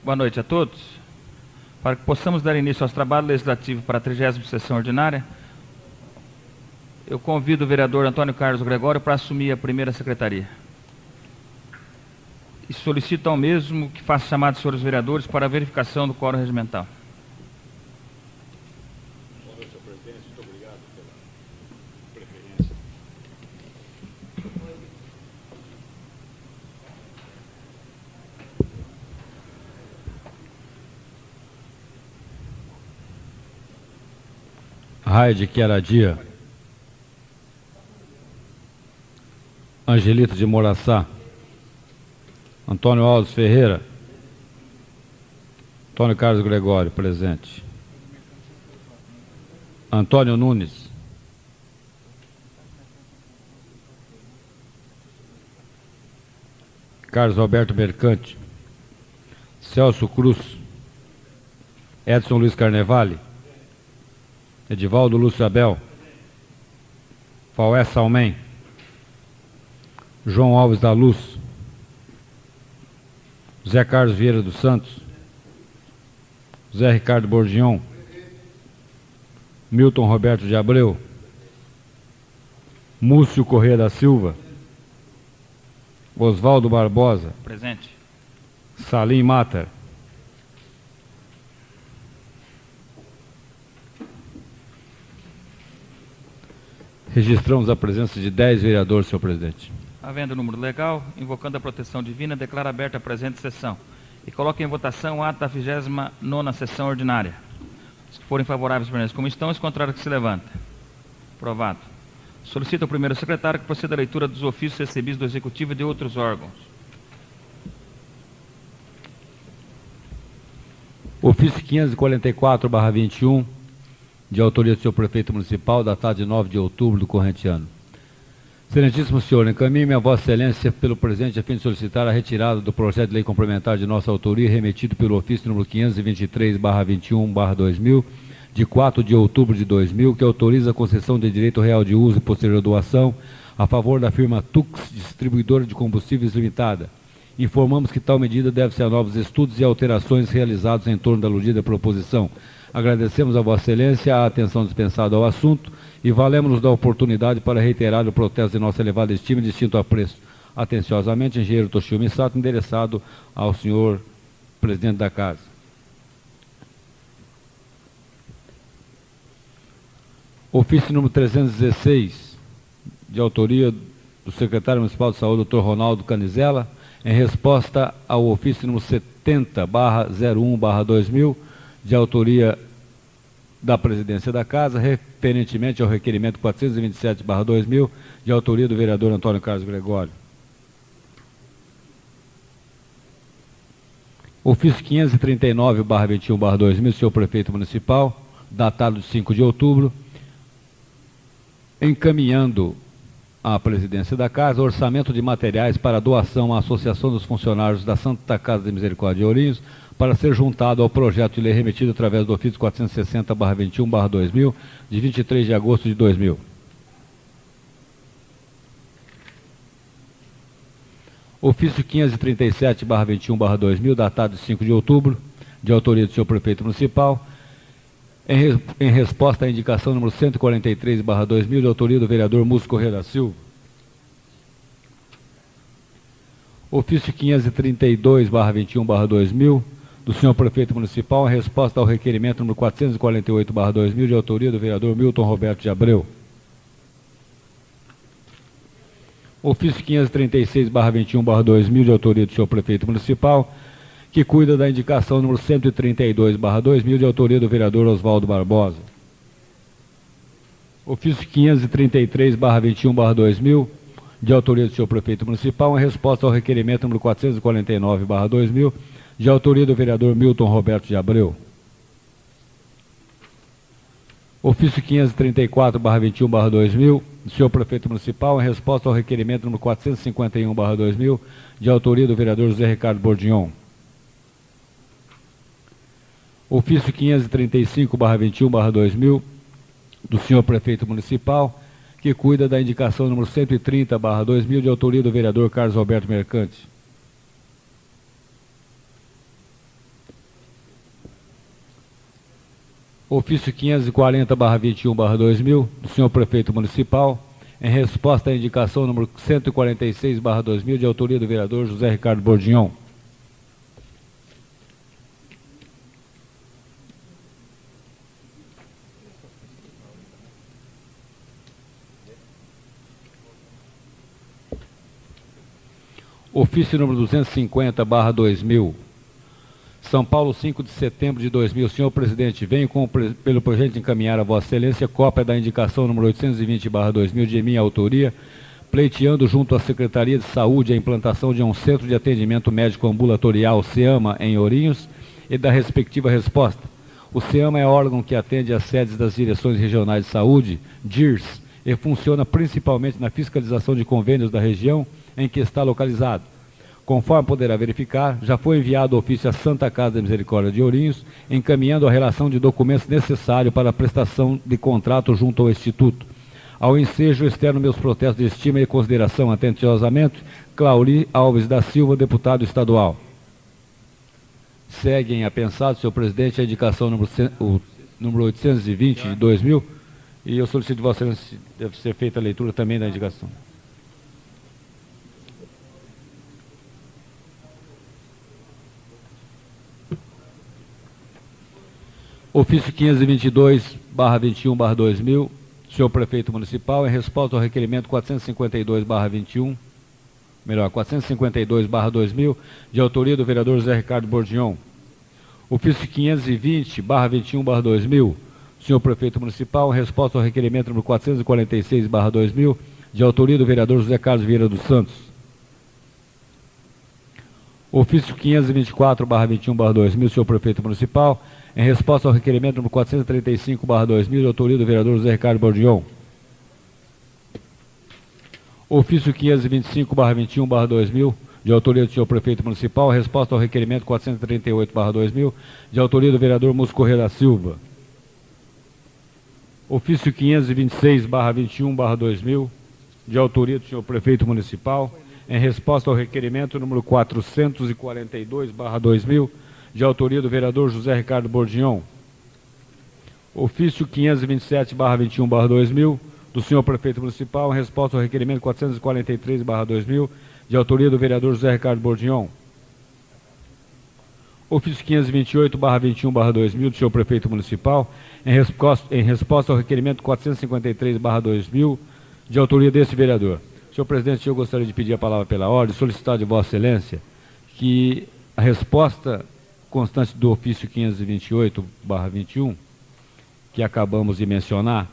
Boa noite a todos. Para que possamos dar início aos trabalhos legislativos para a 30ª sessão ordinária, eu convido o vereador Antônio Carlos Gregório para assumir a primeira secretaria. E solicito ao mesmo que faça chamado dos senhores vereadores para a verificação do quórum regimental. Boa noite, senhor presidente. Muito obrigado pela preferência. Raide Queradia, Angelito de Moraçá, Antônio Alves Ferreira, Antônio Carlos Gregório, presente. Antônio Nunes, Carlos Alberto Mercante, Celso Cruz, Edson Luiz Carnevale, Edivaldo Lúcio Abel, Faué Salmem, João Alves da Luz, José Carlos Vieira dos Santos, José Ricardo Bordion, Milton Roberto de Abreu, Múcio Corrêa da Silva, Oswaldo Barbosa, Presente. Salim Matar. Registramos a presença de 10 vereadores, senhor presidente. Havendo número legal, invocando a proteção divina, declaro aberta a presente sessão. E coloco em votação o ato da 29ª sessão ordinária. Os que forem favoráveis, permaneçam como estão, os contrários que se levantem. Aprovado. Solicito ao primeiro secretário que proceda à leitura dos ofícios recebidos do Executivo e de outros órgãos. Ofício 544/21, de autoria do senhor prefeito municipal, datado de 9 de outubro do corrente ano. Excelentíssimo senhor, encaminho-me a vossa excelência pelo presente a fim de solicitar a retirada do projeto de lei complementar de nossa autoria, remetido pelo ofício número 523/21/2000, de 4 de outubro de 2000, que autoriza a concessão de direito real de uso e posterior doação a favor da firma Tux, distribuidora de combustíveis limitada. Informamos que tal medida deve-se a novos estudos e alterações realizados em torno da aludida proposição. Agradecemos a vossa excelência a atenção dispensada ao assunto e valemos-nos da oportunidade para reiterar o protesto de nossa elevada estima e distinto apreço. Atenciosamente, engenheiro Toshio Misato, endereçado ao senhor presidente da Casa. Ofício número 316, de autoria do secretário municipal de saúde, Dr. Ronaldo Canizella, em resposta ao ofício número 70/01/2000, de autoria da presidência da Casa, referentemente ao requerimento 427/2000, de autoria do vereador Antônio Carlos Gregório. Ofício 539/21/2000, senhor prefeito municipal, datado de 5 de outubro, encaminhando à presidência da Casa orçamento de materiais para doação à Associação dos Funcionários da Santa Casa de Misericórdia de Ourinhos, para ser juntado ao projeto de lei remetido através do ofício 460/21/2000, de 23 de agosto de 2000. Ofício 537/21/2000, datado de 5 de outubro, de autoria do senhor prefeito municipal, em resposta à indicação número 143/2000, de autoria do vereador Múcio Corrêa da Silva. Ofício 532/21/2000, do senhor prefeito municipal, em resposta ao requerimento número 448/2000, de autoria do vereador Milton Roberto de Abreu. Ofício 536/21/2000, de autoria do senhor prefeito municipal, que cuida da indicação número 132/2000, de autoria do vereador Oswaldo Barbosa. Ofício 533/21/2000, de autoria do senhor prefeito municipal, em resposta ao requerimento número 449/2000, de autoria do vereador Milton Roberto de Abreu. Ofício 534/21/2000, do senhor prefeito municipal, em resposta ao requerimento número 451/2000, de autoria do vereador José Ricardo Bordion. Ofício 535/21/2000, do senhor prefeito municipal, que cuida da indicação número 130/2000, de autoria do vereador Carlos Alberto Mercante. Ofício 540/21/2000, do senhor Prefeito Municipal, em resposta à indicação número 146/2000, de autoria do vereador José Ricardo Bordignon. Ofício número 250/2000, São Paulo, 5 de setembro de 2000. Senhor presidente, venho pelo projeto encaminhar a Vossa Excelência cópia da indicação número 820/2000 de minha autoria, pleiteando junto à Secretaria de Saúde a implantação de um centro de atendimento médico ambulatorial, SEAMA, em Ourinhos, e da respectiva resposta. O SEAMA é órgão que atende às sedes das Direções Regionais de Saúde, DIRS, e funciona principalmente na fiscalização de convênios da região em que está localizado. Conforme poderá verificar, já foi enviado o ofício à Santa Casa da Misericórdia de Ourinhos, encaminhando a relação de documentos necessários para a prestação de contrato junto ao Instituto. Ao ensejo, externo meus protestos de estima e consideração. Atenciosamente, Clauri Alves da Silva, deputado estadual. Seguem apensados, senhor presidente, a indicação número 820 de 2000, e eu solicito de Vossa Excelência, deve ser feita a leitura também da indicação. Ofício 522/21/2000, senhor Prefeito Municipal, em resposta ao requerimento 452/2000, de autoria do vereador José Ricardo Bordignon. Ofício 520/21/2000, senhor Prefeito Municipal, em resposta ao requerimento número 446/2000, de autoria do vereador José Carlos Vieira dos Santos. Ofício 524/21/2000, senhor Prefeito Municipal, em resposta ao requerimento número 435/2000, de autoria do vereador José Ricardo Bordignon. Ofício 525/21/2000, de autoria do senhor Prefeito Municipal, em resposta ao requerimento 438/2000, de autoria do vereador Múcio Corrêa da Silva. Ofício 526/21/2000, de autoria do senhor Prefeito Municipal, em resposta ao requerimento número 442/2000, de autoria do vereador José Ricardo Bordignon. Ofício 527/21/2000, do senhor Prefeito Municipal, em resposta ao requerimento 443/2000, de autoria do vereador José Ricardo Bordignon. Ofício 528/21/2000, do senhor Prefeito Municipal, em resposta ao requerimento 453/2000, de autoria desse vereador. Senhor presidente, eu gostaria de pedir a palavra pela ordem, solicitar de Vossa Excelência que a resposta constante do ofício 528/21, que acabamos de mencionar,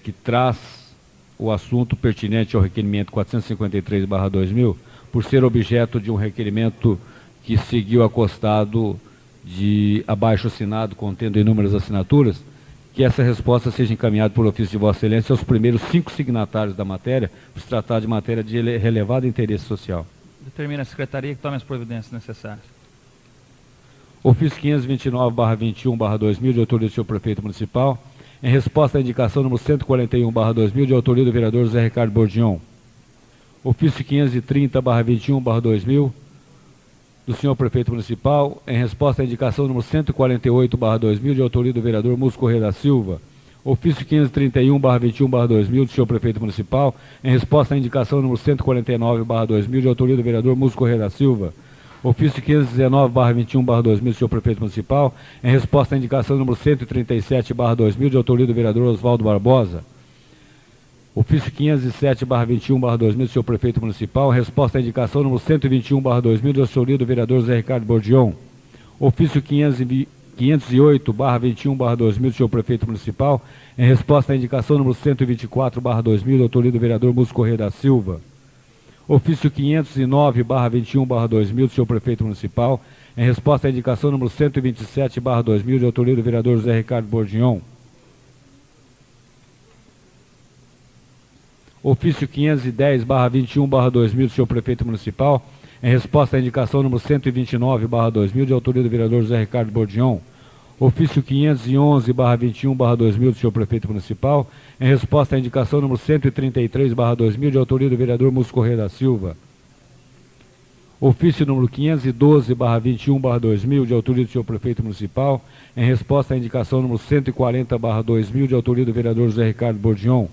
que traz o assunto pertinente ao requerimento 453/2000, por ser objeto de um requerimento que seguiu acostado de abaixo-assinado, contendo inúmeras assinaturas, que essa resposta seja encaminhada por ofício de Vossa Excelência aos primeiros 5 signatários da matéria, por se tratar de matéria de relevado interesse social. Determina a Secretaria que tome as providências necessárias. Ofício 529/21/2000, de autoria do senhor Prefeito Municipal, em resposta à indicação número 141/2000, de autoria do vereador José Ricardo Bordignon. Ofício 530/21/2000, do senhor Prefeito Municipal, em resposta à indicação número 148/2000, de autoria do vereador Múcio Corrêa da Silva. Ofício 531/21/2000, do senhor Prefeito Municipal, em resposta à indicação número 149/2000, de autoria do vereador Múcio Corrêa da Silva. Ofício 519/21/2000, do senhor Prefeito Municipal, em resposta à indicação número 137/2000, de autoria do vereador Oswaldo Barbosa. Ofício 507/21/2000, do senhor Prefeito Municipal, em resposta à indicação número 121/2000, de autoria do vereador José Ricardo Bordignon. Ofício 508/21/2000, do senhor Prefeito Municipal, em resposta à indicação número 124/2000, de autoria do vereador Múcio Corrêa da Silva. Ofício 509/21/2000, do senhor Prefeito Municipal, em resposta à indicação número 127/2000, de autoria do vereador José Ricardo Bordignon. Ofício 510/21/2000, do senhor Prefeito Municipal, em resposta à indicação número 129/2000, de autoria do vereador José Ricardo Bordignon. Ofício 511/21/2000, do senhor Prefeito Municipal, em resposta à indicação número 133/2000, de autoria do vereador Múcio Corrêa da Silva. Ofício número 512/21/2000, de autoria do senhor prefeito municipal, em resposta à indicação número 140/2000, de autoria do vereador José Ricardo Bordion.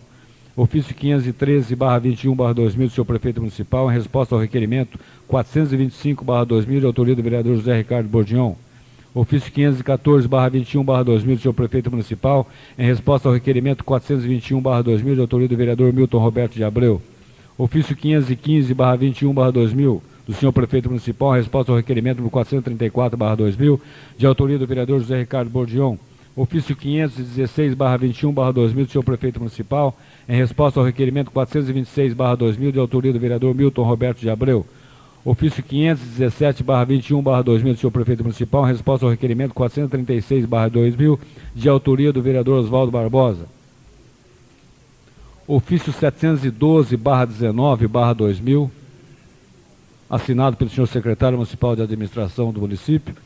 Ofício 513/21/2000, do senhor prefeito municipal, em resposta ao requerimento 425/2000, de autoria do vereador José Ricardo Bordion. Ofício 514/21/2000, do senhor prefeito municipal, em resposta ao requerimento 421/2000, de autoria do vereador Milton Roberto de Abreu. Ofício 515/21/2000, do senhor prefeito municipal, em resposta ao requerimento número 434/2000, de autoria do vereador José Ricardo Bordion. Ofício 516/21/2000, do senhor prefeito municipal, em resposta ao requerimento 426/2000, de autoria do vereador Milton Roberto de Abreu. Ofício 517/21/2000, do senhor prefeito municipal, em resposta ao requerimento 436/2000, de autoria do vereador Oswaldo Barbosa. Ofício 712/19/2000, assinado pelo senhor secretário municipal de administração do município,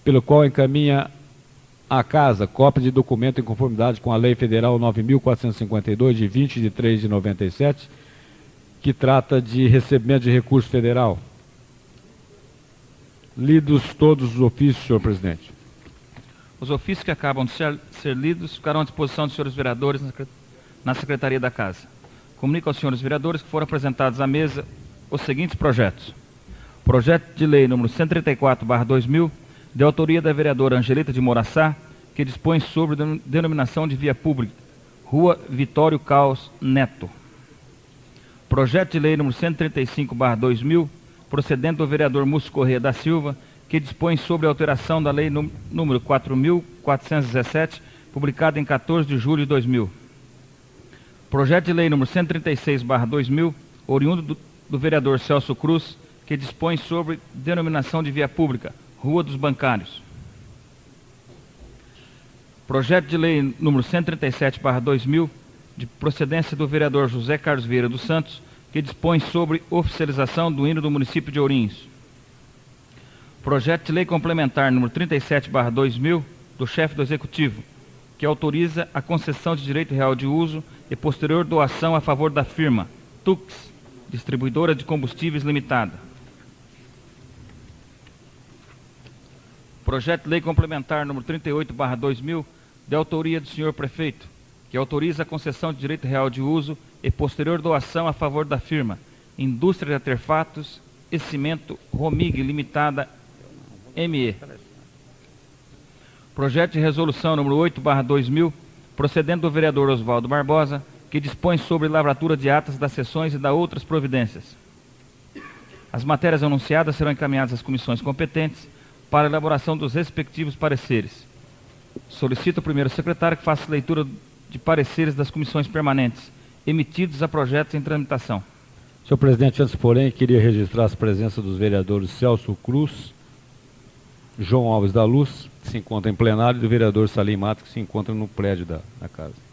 pelo qual encaminha à casa cópia de documento em conformidade com a Lei Federal 9.452, de 20 de 3 de 97, que trata de recebimento de recurso federal. Lidos todos os ofícios, senhor presidente. Os ofícios que acabam de ser lidos ficarão à disposição dos senhores vereadores na Secretaria da Casa. Comunico aos senhores vereadores que foram apresentados à mesa os seguintes projetos. Projeto de Lei número 134/2000, de autoria da vereadora Angelita de Moraçá, que dispõe sobre denominação de via pública, Rua Vitório Caos Neto. Projeto de Lei número 135/2000, procedente do vereador Múcio Corrêa da Silva, que dispõe sobre a alteração da Lei número 4.417, publicada em 14 de julho de 2000. Projeto de Lei número 136/2000, oriundo do vereador Celso Cruz, que dispõe sobre denominação de via pública, Rua dos Bancários. Projeto de Lei número 137/2000, de procedência do vereador José Carlos Vieira dos Santos, que dispõe sobre oficialização do hino do município de Ourinhos. Projeto de Lei complementar número 37/2000, do chefe do Executivo, que autoriza a concessão de direito real de uso e posterior doação a favor da firma Tux, Distribuidora de Combustíveis Limitada. Projeto de Lei complementar número 38/2000, de autoria do senhor prefeito, que autoriza a concessão de direito real de uso e posterior doação a favor da firma Indústria de Artefatos e Cimento Romig Limitada ME. Projeto de resolução número 8/2000, procedendo do vereador Oswaldo Barbosa, que dispõe sobre lavratura de atas das sessões e da outras providências. As matérias anunciadas serão encaminhadas às comissões competentes para a elaboração dos respectivos pareceres. Solicito ao primeiro secretário que faça leitura de pareceres das comissões permanentes, emitidos a projetos em tramitação. Senhor presidente, antes, porém, queria registrar as presenças dos vereadores Celso Cruz, João Alves da Luz, que se encontra em plenário, e do vereador Salim Matos, que se encontra no prédio da casa.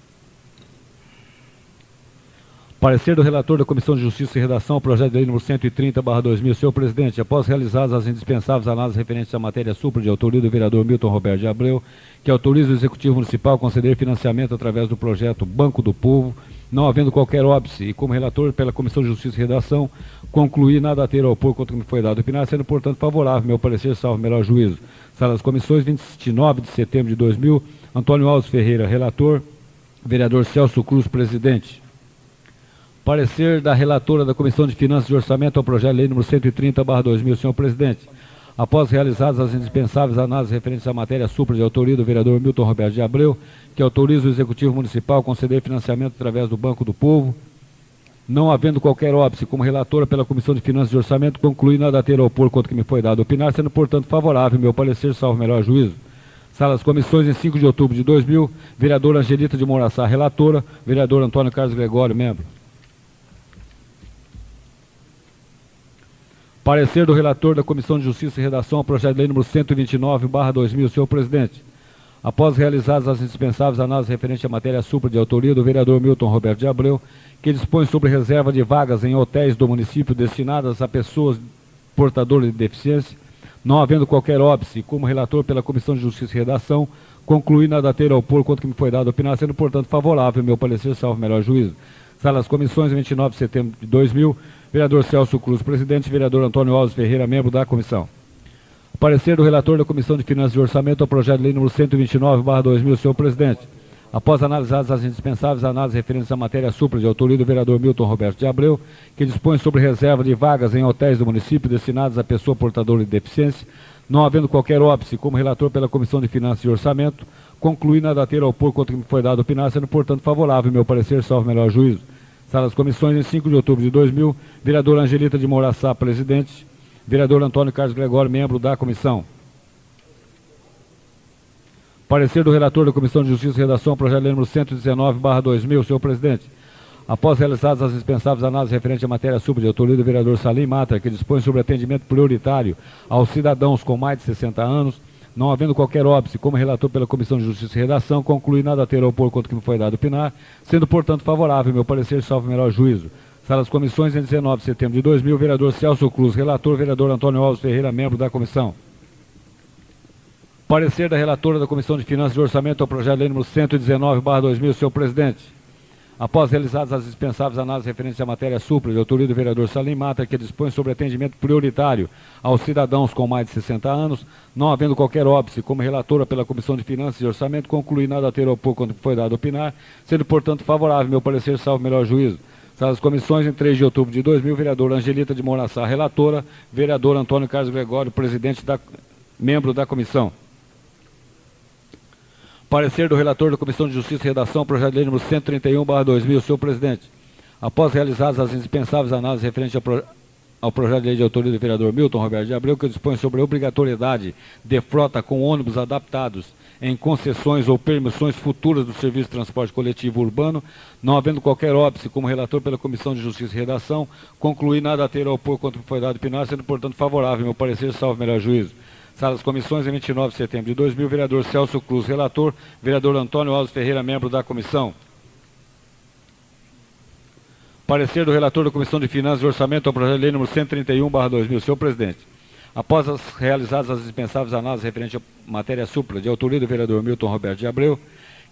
Parecer do relator da Comissão de Justiça e Redação ao projeto de lei número 130/2000. Senhor presidente, após realizadas as indispensáveis análises referentes à matéria supra de autoria do vereador Milton Roberto de Abreu, que autoriza o Executivo Municipal a conceder financiamento através do projeto Banco do Povo, não havendo qualquer óbice, e como relator pela Comissão de Justiça e Redação, concluí nada a ter a opor contra o que me foi dado opinar, sendo, portanto, favorável meu parecer, salvo melhor juízo. Sala das Comissões, 29 de setembro de 2000, Antônio Alves Ferreira, relator, vereador Celso Cruz, presidente. Parecer da relatora da Comissão de Finanças e Orçamento ao projeto de lei número 130/2000, senhor presidente. Após realizadas as indispensáveis análises referentes à matéria supra de autoria do vereador Milton Roberto de Abreu, que autoriza o Executivo Municipal a conceder financiamento através do Banco do Povo, não havendo qualquer óbice, como relatora pela Comissão de Finanças e Orçamento, concluí nada a ter a opor contra o que me foi dado opinar, sendo, portanto, favorável meu parecer, salvo melhor juízo. Sala das Comissões, em 5 de outubro de 2000, vereadora Angelita de Moraçá, relatora, vereador Antônio Carlos Gregório, membro. Parecer do relator da Comissão de Justiça e Redação ao projeto de lei número 129/2000, senhor presidente. Após realizadas as indispensáveis análises referentes à matéria supra de autoria do vereador Milton Roberto de Abreu, que dispõe sobre reserva de vagas em hotéis do município destinadas a pessoas portadoras de deficiência, não havendo qualquer óbice, como relator pela Comissão de Justiça e Redação, concluí nada a ter a opor quanto que me foi dado opinar, sendo, portanto, favorável meu parecer, salvo melhor juízo. Sala das Comissões, 29 de setembro de 2000, vereador Celso Cruz, presidente, vereador Antônio Alves Ferreira, membro da comissão. Parecer do relator da Comissão de Finanças e Orçamento ao projeto de lei número 129/2000, senhor presidente. Após analisadas as indispensáveis análises referentes à matéria supra de autoria do vereador Milton Roberto de Abreu, que dispõe sobre reserva de vagas em hotéis do município destinadas à pessoa portadora de deficiência, não havendo qualquer óbice, como relator pela Comissão de Finanças e Orçamento, concluí nada a ter a opor contra o que me foi dado opinar, sendo, portanto, favorável meu parecer, salvo melhor juízo. Sala das Comissões, em 5 de outubro de 2000, vereador Angelita de Mouraçá, presidente, vereador Antônio Carlos Gregório, membro da comissão. Parecer do relator da Comissão de Justiça e Redação, projeto de lei número 119/2000, senhor presidente. Após realizadas as indispensáveis análises referentes à matéria supra de autoria do vereador Salim Mata, que dispõe sobre atendimento prioritário aos cidadãos com mais de 60 anos, não havendo qualquer óbice, como relator pela Comissão de Justiça e Redação, concluí nada a ter a opor contra o que me foi dado opinar, sendo, portanto, favorável meu parecer, salvo melhor juízo. Sala das Comissões, em 19 de setembro de 2000, vereador Celso Cruz, relator, vereador Antônio Alves Ferreira, membro da comissão. Parecer da relatora da Comissão de Finanças e Orçamento ao projeto de lei número 119/2000, senhor presidente. Após realizadas as dispensáveis análises referentes à matéria supra de autoria do vereador Salim Mata, que dispõe sobre atendimento prioritário aos cidadãos com mais de 60 anos, não havendo qualquer óbice, como relatora pela Comissão de Finanças e Orçamento, concluí nada a ter a opor quanto foi dado a opinar, sendo, portanto, favorável meu parecer, salvo melhor juízo. Sala das Comissões, em 3 de outubro de 2000, vereador Angelita de Mouraçá, relatora, vereador Antônio Carlos Gregório, membro da comissão. Parecer do relator da Comissão de Justiça e Redação, projeto de lei número 131/2000, senhor presidente. Após realizadas as indispensáveis análises referentes ao projeto de lei de autoria do vereador Milton Roberto de Abreu, que dispõe sobre a obrigatoriedade de frota com ônibus adaptados em concessões ou permissões futuras do Serviço de Transporte Coletivo Urbano, não havendo qualquer óbice, como relator pela Comissão de Justiça e Redação, concluí nada a ter a opor contra o que foi dado opinar, sendo, portanto, favorável meu parecer, salvo melhor juízo. Sala das Comissões, em 29 de setembro de 2000, vereador Celso Cruz, relator, vereador Antônio Alves Ferreira, membro da comissão. Parecer do relator da Comissão de Finanças e Orçamento ao projeto de lei número 131/2000, senhor presidente. Após realizadas as dispensáveis análises referentes à matéria supra de autoria do vereador Milton Roberto de Abreu,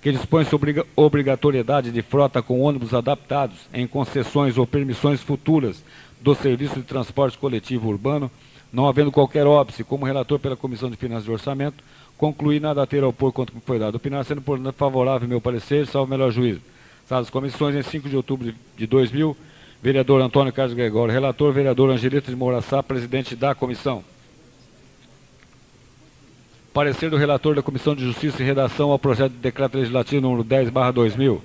que dispõe sobre obrigatoriedade de frota com ônibus adaptados em concessões ou permissões futuras do Serviço de Transporte Coletivo Urbano, não havendo qualquer óbice, como relator pela Comissão de Finanças e Orçamento, concluí nada a ter a opor contra o que foi dado opinar, sendo, portanto, favorável meu parecer, salvo melhor juízo. Sala das Comissões, em 5 de outubro de 2000, vereador Antônio Carlos Gregório, relator, vereador Angelita de Mouraçá, presidente da comissão. Parecer do relator da Comissão de Justiça e Redação ao projeto de decreto legislativo número 10/2000.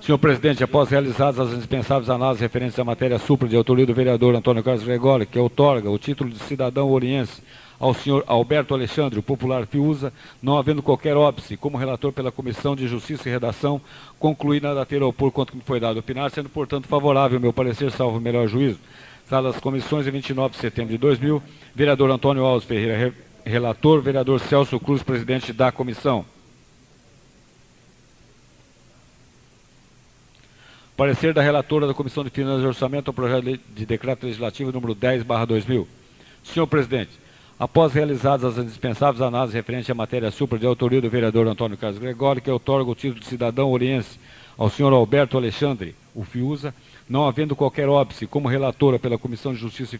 Senhor presidente, após realizadas as indispensáveis análises referentes à matéria supra de autoria do vereador Antônio Carlos Gregório, que outorga o título de cidadão oriense ao senhor Alberto Alexandre, o popular Fiuza, não havendo qualquer óbice, como relator pela Comissão de Justiça e Redação, concluí nada a ter a opor contra o que me foi dado opinar, sendo, portanto, favorável meu parecer, salvo melhor juízo. Sala das Comissões, em 29 de setembro de 2000, vereador Antônio Alves Ferreira, relator, vereador Celso Cruz, presidente da comissão. Parecer da relatora da Comissão de Finanças e Orçamento ao projeto de decreto legislativo número 10/2000. Senhor presidente, após realizadas as indispensáveis análises referentes à matéria supra de autoria do vereador Antônio Carlos Gregório, que outorga o título de cidadão oriense ao senhor Alberto Alexandre, o Fiuza, não havendo qualquer óbice, como relatora pela Comissão de Justiça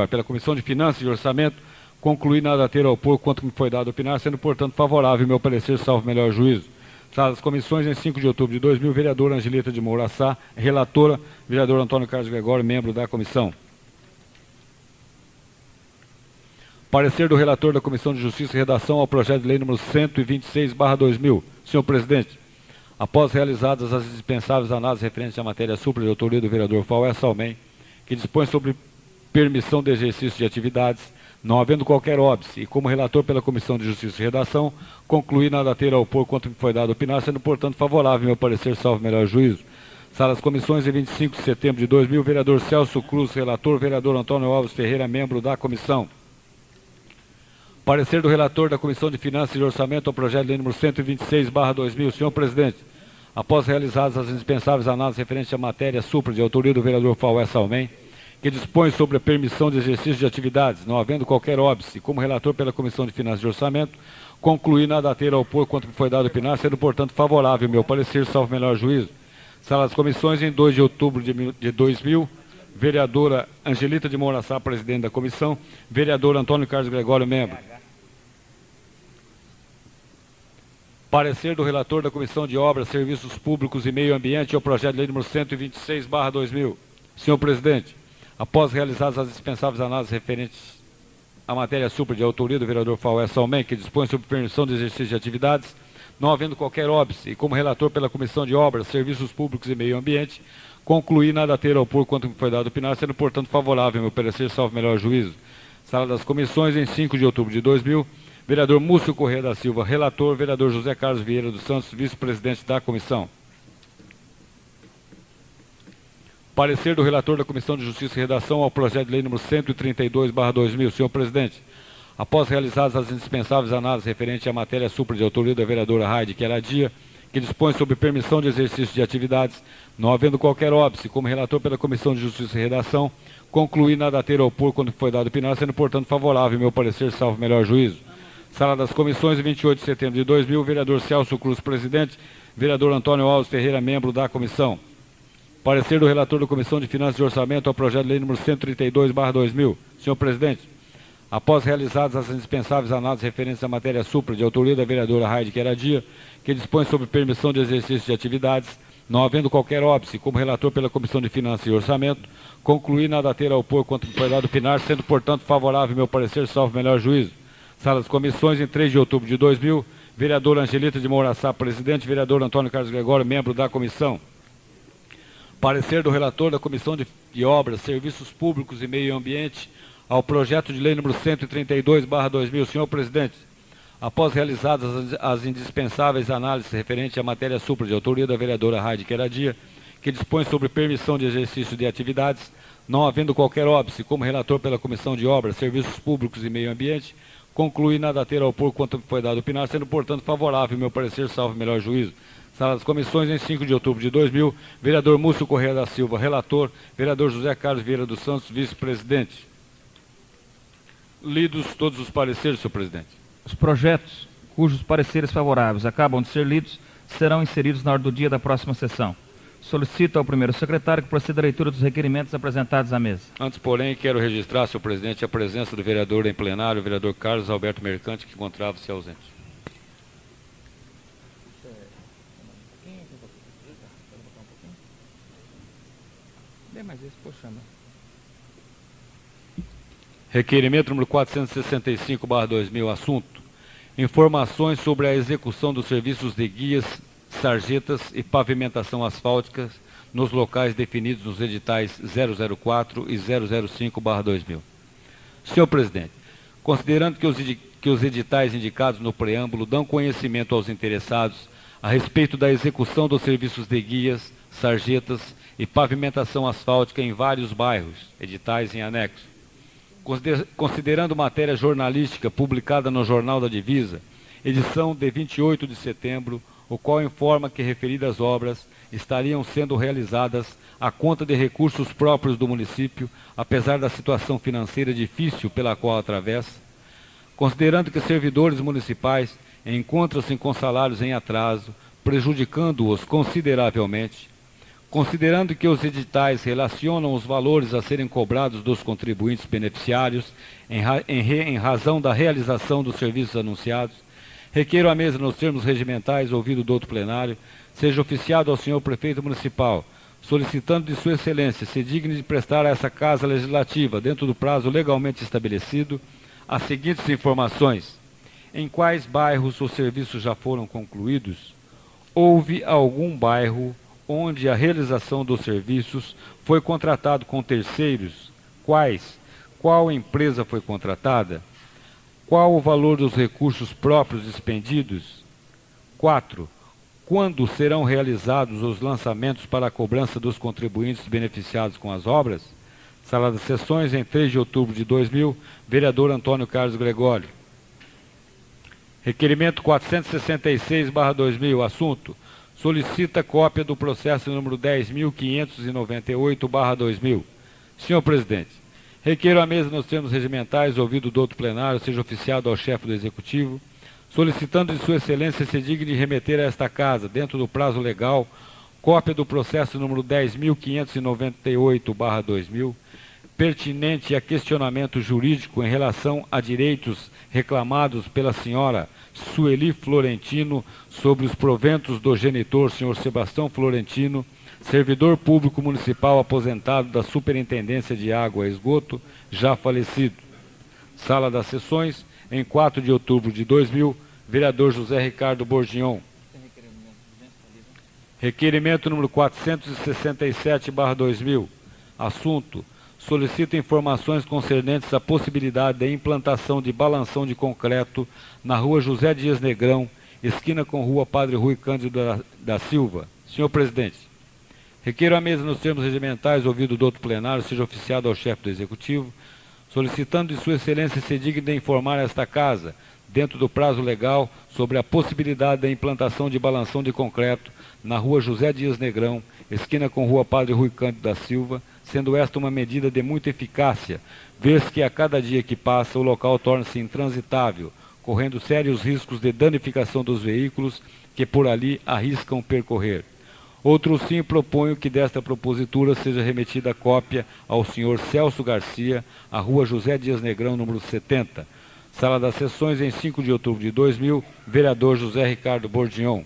pela Comissão de Finanças e Orçamento, concluí nada a ter a opor quanto me foi dado opinar, sendo, portanto, favorável meu parecer, salvo melhor juízo. Sala das Comissões, em 5 de outubro de 2000, vereador Angelita de Mouraçá, relatora, vereador Antônio Carlos Gregório, membro da comissão. Parecer do relator da Comissão de Justiça e Redação ao projeto de lei número 126/2000. Senhor presidente, após realizadas as indispensáveis análises referentes à matéria supra de autoria do vereador Faué Salmem, que dispõe sobre permissão de exercício de atividades, não havendo qualquer óbice, e como relator pela Comissão de Justiça e Redação, concluí nada a ter a opor quanto me foi dado opinar, sendo, portanto, favorável meu parecer, salvo melhor juízo. Sala das Comissões, em 25 de setembro de 2000, vereador Celso Cruz, relator, vereador Antônio Alves Ferreira, membro da comissão. Parecer do relator da Comissão de Finanças e Orçamento ao projeto de lei número 126/2000. Senhor presidente, após realizadas as indispensáveis análises referentes à matéria supra de autoria do vereador Faué Salmem, que dispõe sobre a permissão de exercício de atividades, não havendo qualquer óbice, como relator pela Comissão de Finanças e Orçamento, concluí nada a ter a opor quanto me foi dado opinar, sendo, portanto, favorável meu parecer, salvo melhor juízo. Sala das Comissões, em 2 de outubro de 2000, vereadora Angelita de Moura Sá, presidente da comissão, vereador Antônio Carlos Gregório, membro. Parecer do relator da Comissão de Obras, Serviços Públicos e Meio Ambiente ao projeto de lei número 126/2000. Senhor presidente, após realizadas as dispensáveis análises referentes à matéria supra de autoria do vereador Faué Salmen, que dispõe sobre permissão de exercício de atividades, não havendo qualquer óbice, e como relator pela Comissão de Obras, Serviços Públicos e Meio Ambiente, concluí nada a ter a opor quanto me foi dado opinar, sendo, portanto, favorável ao meu parecer, salvo melhor juízo. Sala das Comissões, em 5 de outubro de 2000, vereador Múcio Corrêa da Silva, relator, vereador José Carlos Vieira dos Santos, vice-presidente da comissão. Parecer do relator da Comissão de Justiça e Redação ao projeto de lei número 132/2000. Senhor presidente, após realizadas as indispensáveis análises referentes à matéria supra de autoria da vereadora Raide Queradia, que dispõe sobre permissão de exercício de atividades, não havendo qualquer óbice, como relator pela Comissão de Justiça e Redação, concluí nada a ter a opor quando foi dado opinar, sendo, portanto, favorável meu parecer, salvo melhor juízo. Sala das Comissões, 28 de setembro de 2000, vereador Celso Cruz, presidente, vereador Antônio Alves Ferreira, membro da comissão. Parecer do relator da Comissão de Finanças e Orçamento ao projeto de lei número 132/2000. Senhor presidente, após realizadas as indispensáveis análises referentes à matéria supra de autoria da vereadora Raide Queradia, que dispõe sobre permissão de exercício de atividades, não havendo qualquer óbice, como relator pela Comissão de Finanças e Orçamento, concluí nada a ter a opor quanto me foi dado opinar, sendo, portanto, favorável meu parecer, salvo melhor juízo. Sala das Comissões, em 3 de outubro de 2000, vereador Angelita de Moura Sá, presidente, vereador Antônio Carlos Gregório, membro da comissão. Parecer do relator da Comissão de Obras, Serviços Públicos e Meio Ambiente ao projeto de lei número 132/2000. Senhor presidente, após realizadas as indispensáveis análises referentes à matéria supra de autoria da vereadora Raide Queradia, que dispõe sobre permissão de exercício de atividades, não havendo qualquer óbice, como relator pela Comissão de Obras, Serviços Públicos e Meio Ambiente, concluí nada a ter a opor quanto foi dado opinar, sendo, portanto, favorável meu parecer, salvo melhor juízo. Sala das Comissões, em 5 de outubro de 2000, vereador Múcio Corrêa da Silva, relator, vereador José Carlos Vieira dos Santos, vice-presidente. Lidos todos os pareceres, senhor presidente. Os projetos cujos pareceres favoráveis acabam de ser lidos serão inseridos na ordem do dia da próxima sessão. Solicito ao primeiro secretário que proceda à leitura dos requerimentos apresentados à mesa. Antes, porém, quero registrar, senhor presidente, a presença do vereador em plenário, o vereador Carlos Alberto Mercante, que encontrava-se ausente. Requerimento número 465/2000, assunto: informações sobre a execução dos serviços de guias, sarjetas e pavimentação asfáltica nos locais definidos nos editais 004 e 005/2000. Senhor presidente, considerando que os editais indicados no preâmbulo dão conhecimento aos interessados a respeito da execução dos serviços de guias, sarjetas e pavimentação asfáltica em vários bairros, editais em anexo. Considerando matéria jornalística publicada no Jornal da Divisa, edição de 28 de setembro, o qual informa que referidas obras estariam sendo realizadas à conta de recursos próprios do município, apesar da situação financeira difícil pela qual atravessa, considerando que servidores municipais encontram-se com salários em atraso, prejudicando-os consideravelmente, considerando que os editais relacionam os valores a serem cobrados dos contribuintes beneficiários em razão da realização dos serviços anunciados, requeiro à mesa, nos termos regimentais, ouvido do outro plenário, seja oficiado ao senhor prefeito municipal, solicitando de sua excelência se digne de prestar a essa Casa Legislativa, dentro do prazo legalmente estabelecido, as seguintes informações: em quais bairros os serviços já foram concluídos? Houve algum bairro onde a realização dos serviços foi contratado com terceiros? Quais? Qual empresa foi contratada? Qual o valor dos recursos próprios expendidos? 4. Quando serão realizados os lançamentos para a cobrança dos contribuintes beneficiados com as obras? Sala das Sessões, em 3 de outubro de 2000, vereador Antônio Carlos Gregório. Requerimento 466/2000, assunto: solicita cópia do processo número 10.598/2000. Senhor presidente, requeiro à mesa, nos termos regimentais, ouvido do outro plenário, seja oficiado ao chefe do Executivo, solicitando de sua excelência se digne de remeter a esta Casa, dentro do prazo legal, cópia do processo número 10.598/2000, pertinente a questionamento jurídico em relação a direitos reclamados pela senhora Sueli Florentino sobre os proventos do genitor, senhor Sebastião Florentino, servidor público municipal aposentado da Superintendência de Água e Esgoto, já falecido. Sala das Sessões, em 4 de outubro de 2000, vereador José Ricardo Borgion. Requerimento número 467/2000. Assunto: solicita informações concernentes à possibilidade da implantação de balanção de concreto na rua José Dias Negrão, esquina com rua Padre Rui Cândido da Silva. Senhor presidente, requeiro à mesa nos termos regimentais, ouvido do outro plenário, seja oficiado ao chefe do Executivo, solicitando de Sua Excelência se digne de informar esta Casa, dentro do prazo legal, sobre a possibilidade da implantação de balanção de concreto na rua José Dias Negrão, esquina com rua Padre Rui Cândido da Silva, sendo esta uma medida de muita eficácia, vez que a cada dia que passa o local torna-se intransitável, correndo sérios riscos de danificação dos veículos que por ali arriscam percorrer. Outro sim, proponho que desta propositura seja remetida a cópia ao senhor Celso Garcia, à rua José Dias Negrão, número 70. Sala das Sessões, em 5 de outubro de 2000, vereador José Ricardo Borgion.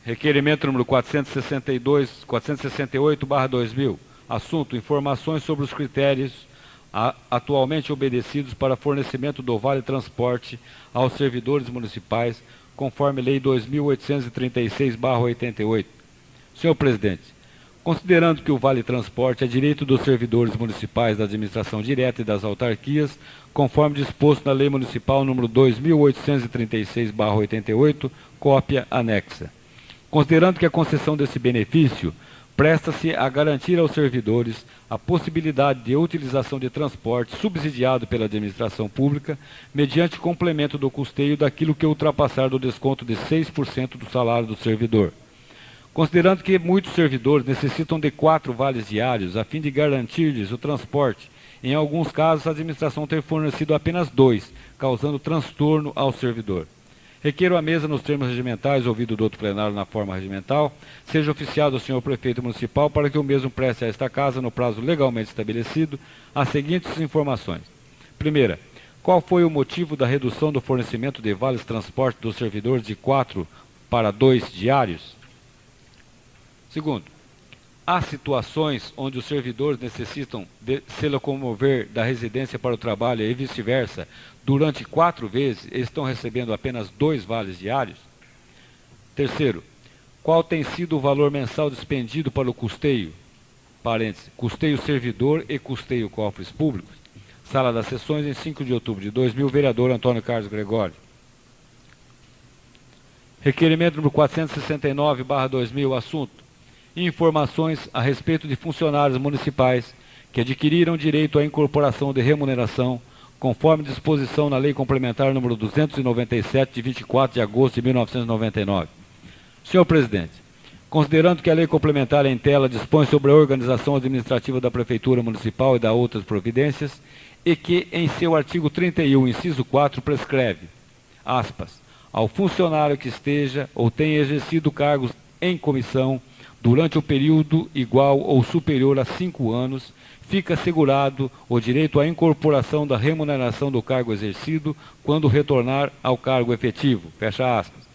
Requerimento número 468/2000. Assunto: informações sobre os critérios atualmente obedecidos para fornecimento do Vale Transporte aos servidores municipais, conforme Lei 2.836/88. Senhor presidente, considerando que o Vale Transporte é direito dos servidores municipais da administração direta e das autarquias, conforme disposto na Lei Municipal número 2.836/88, cópia anexa. Considerando que a concessão desse benefício presta-se a garantir aos servidores a possibilidade de utilização de transporte subsidiado pela administração pública, mediante complemento do custeio daquilo que ultrapassar do desconto de 6% do salário do servidor. Considerando que muitos servidores necessitam de 4 vales diários a fim de garantir-lhes o transporte, em alguns casos a administração ter fornecido apenas 2, causando transtorno ao servidor. Requeiro à mesa, nos termos regimentais, ouvido do outro plenário na forma regimental, seja oficiado ao senhor prefeito municipal para que o mesmo preste a esta Casa, no prazo legalmente estabelecido, as seguintes informações. Primeira, qual foi o motivo da redução do fornecimento de vales transporte dos servidores de 4 para 2 diários? Segundo, há situações onde os servidores necessitam de se locomover da residência para o trabalho e vice-versa, durante 4 vezes, eles estão recebendo apenas 2 vales diários? Terceiro, qual tem sido o valor mensal despendido para o custeio? Parênteses, custeio servidor e custeio cofres públicos. Sala das Sessões, em 5 de outubro de 2000, vereador Antônio Carlos Gregório. Requerimento número 469/2000, assunto: informações a respeito de funcionários municipais que adquiriram direito à incorporação de remuneração, conforme disposição na Lei Complementar número 297, de 24 de agosto de 1999. Senhor presidente, considerando que a Lei Complementar em tela dispõe sobre a organização administrativa da Prefeitura Municipal e da outras providências, e que em seu artigo 31, inciso 4, prescreve, aspas, ao funcionário que esteja ou tenha exercido cargos em comissão durante o período igual ou superior a 5 anos, fica assegurado o direito à incorporação da remuneração do cargo exercido quando retornar ao cargo efetivo. Fecha aspas.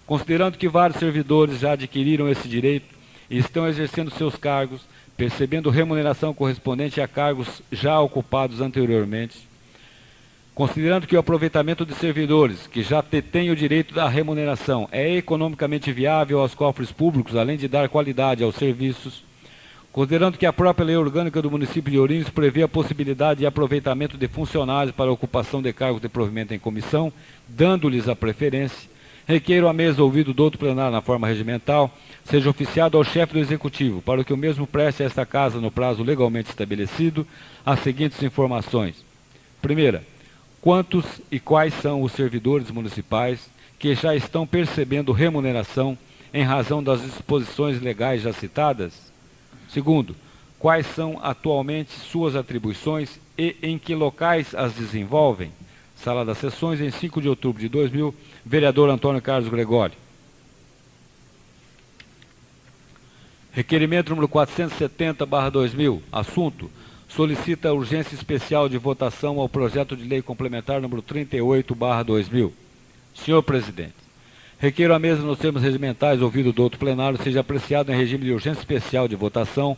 Considerando que vários servidores já adquiriram esse direito e estão exercendo seus cargos, percebendo remuneração correspondente a cargos já ocupados anteriormente, considerando que o aproveitamento de servidores que já detêm o direito da remuneração é economicamente viável aos cofres públicos, além de dar qualidade aos serviços, considerando que a própria Lei Orgânica do município de Ourinhos prevê a possibilidade de aproveitamento de funcionários para a ocupação de cargos de provimento em comissão, dando-lhes a preferência, requeiro à mesa, ouvido do outro plenário na forma regimental, seja oficiado ao chefe do Executivo, para que o mesmo preste a esta Casa, no prazo legalmente estabelecido, as seguintes informações. Primeira, quantos e quais são os servidores municipais que já estão percebendo remuneração em razão das disposições legais já citadas? Segundo, quais são atualmente suas atribuições e em que locais as desenvolvem? Sala das Sessões, em 5 de outubro de 2000, vereador Antônio Carlos Gregório. Requerimento número 470/2000, assunto: solicita urgência especial de votação ao projeto de lei complementar número 38/2000. Senhor presidente, requeiro à mesa nos termos regimentais, ouvido do outro plenário, seja apreciado em regime de urgência especial de votação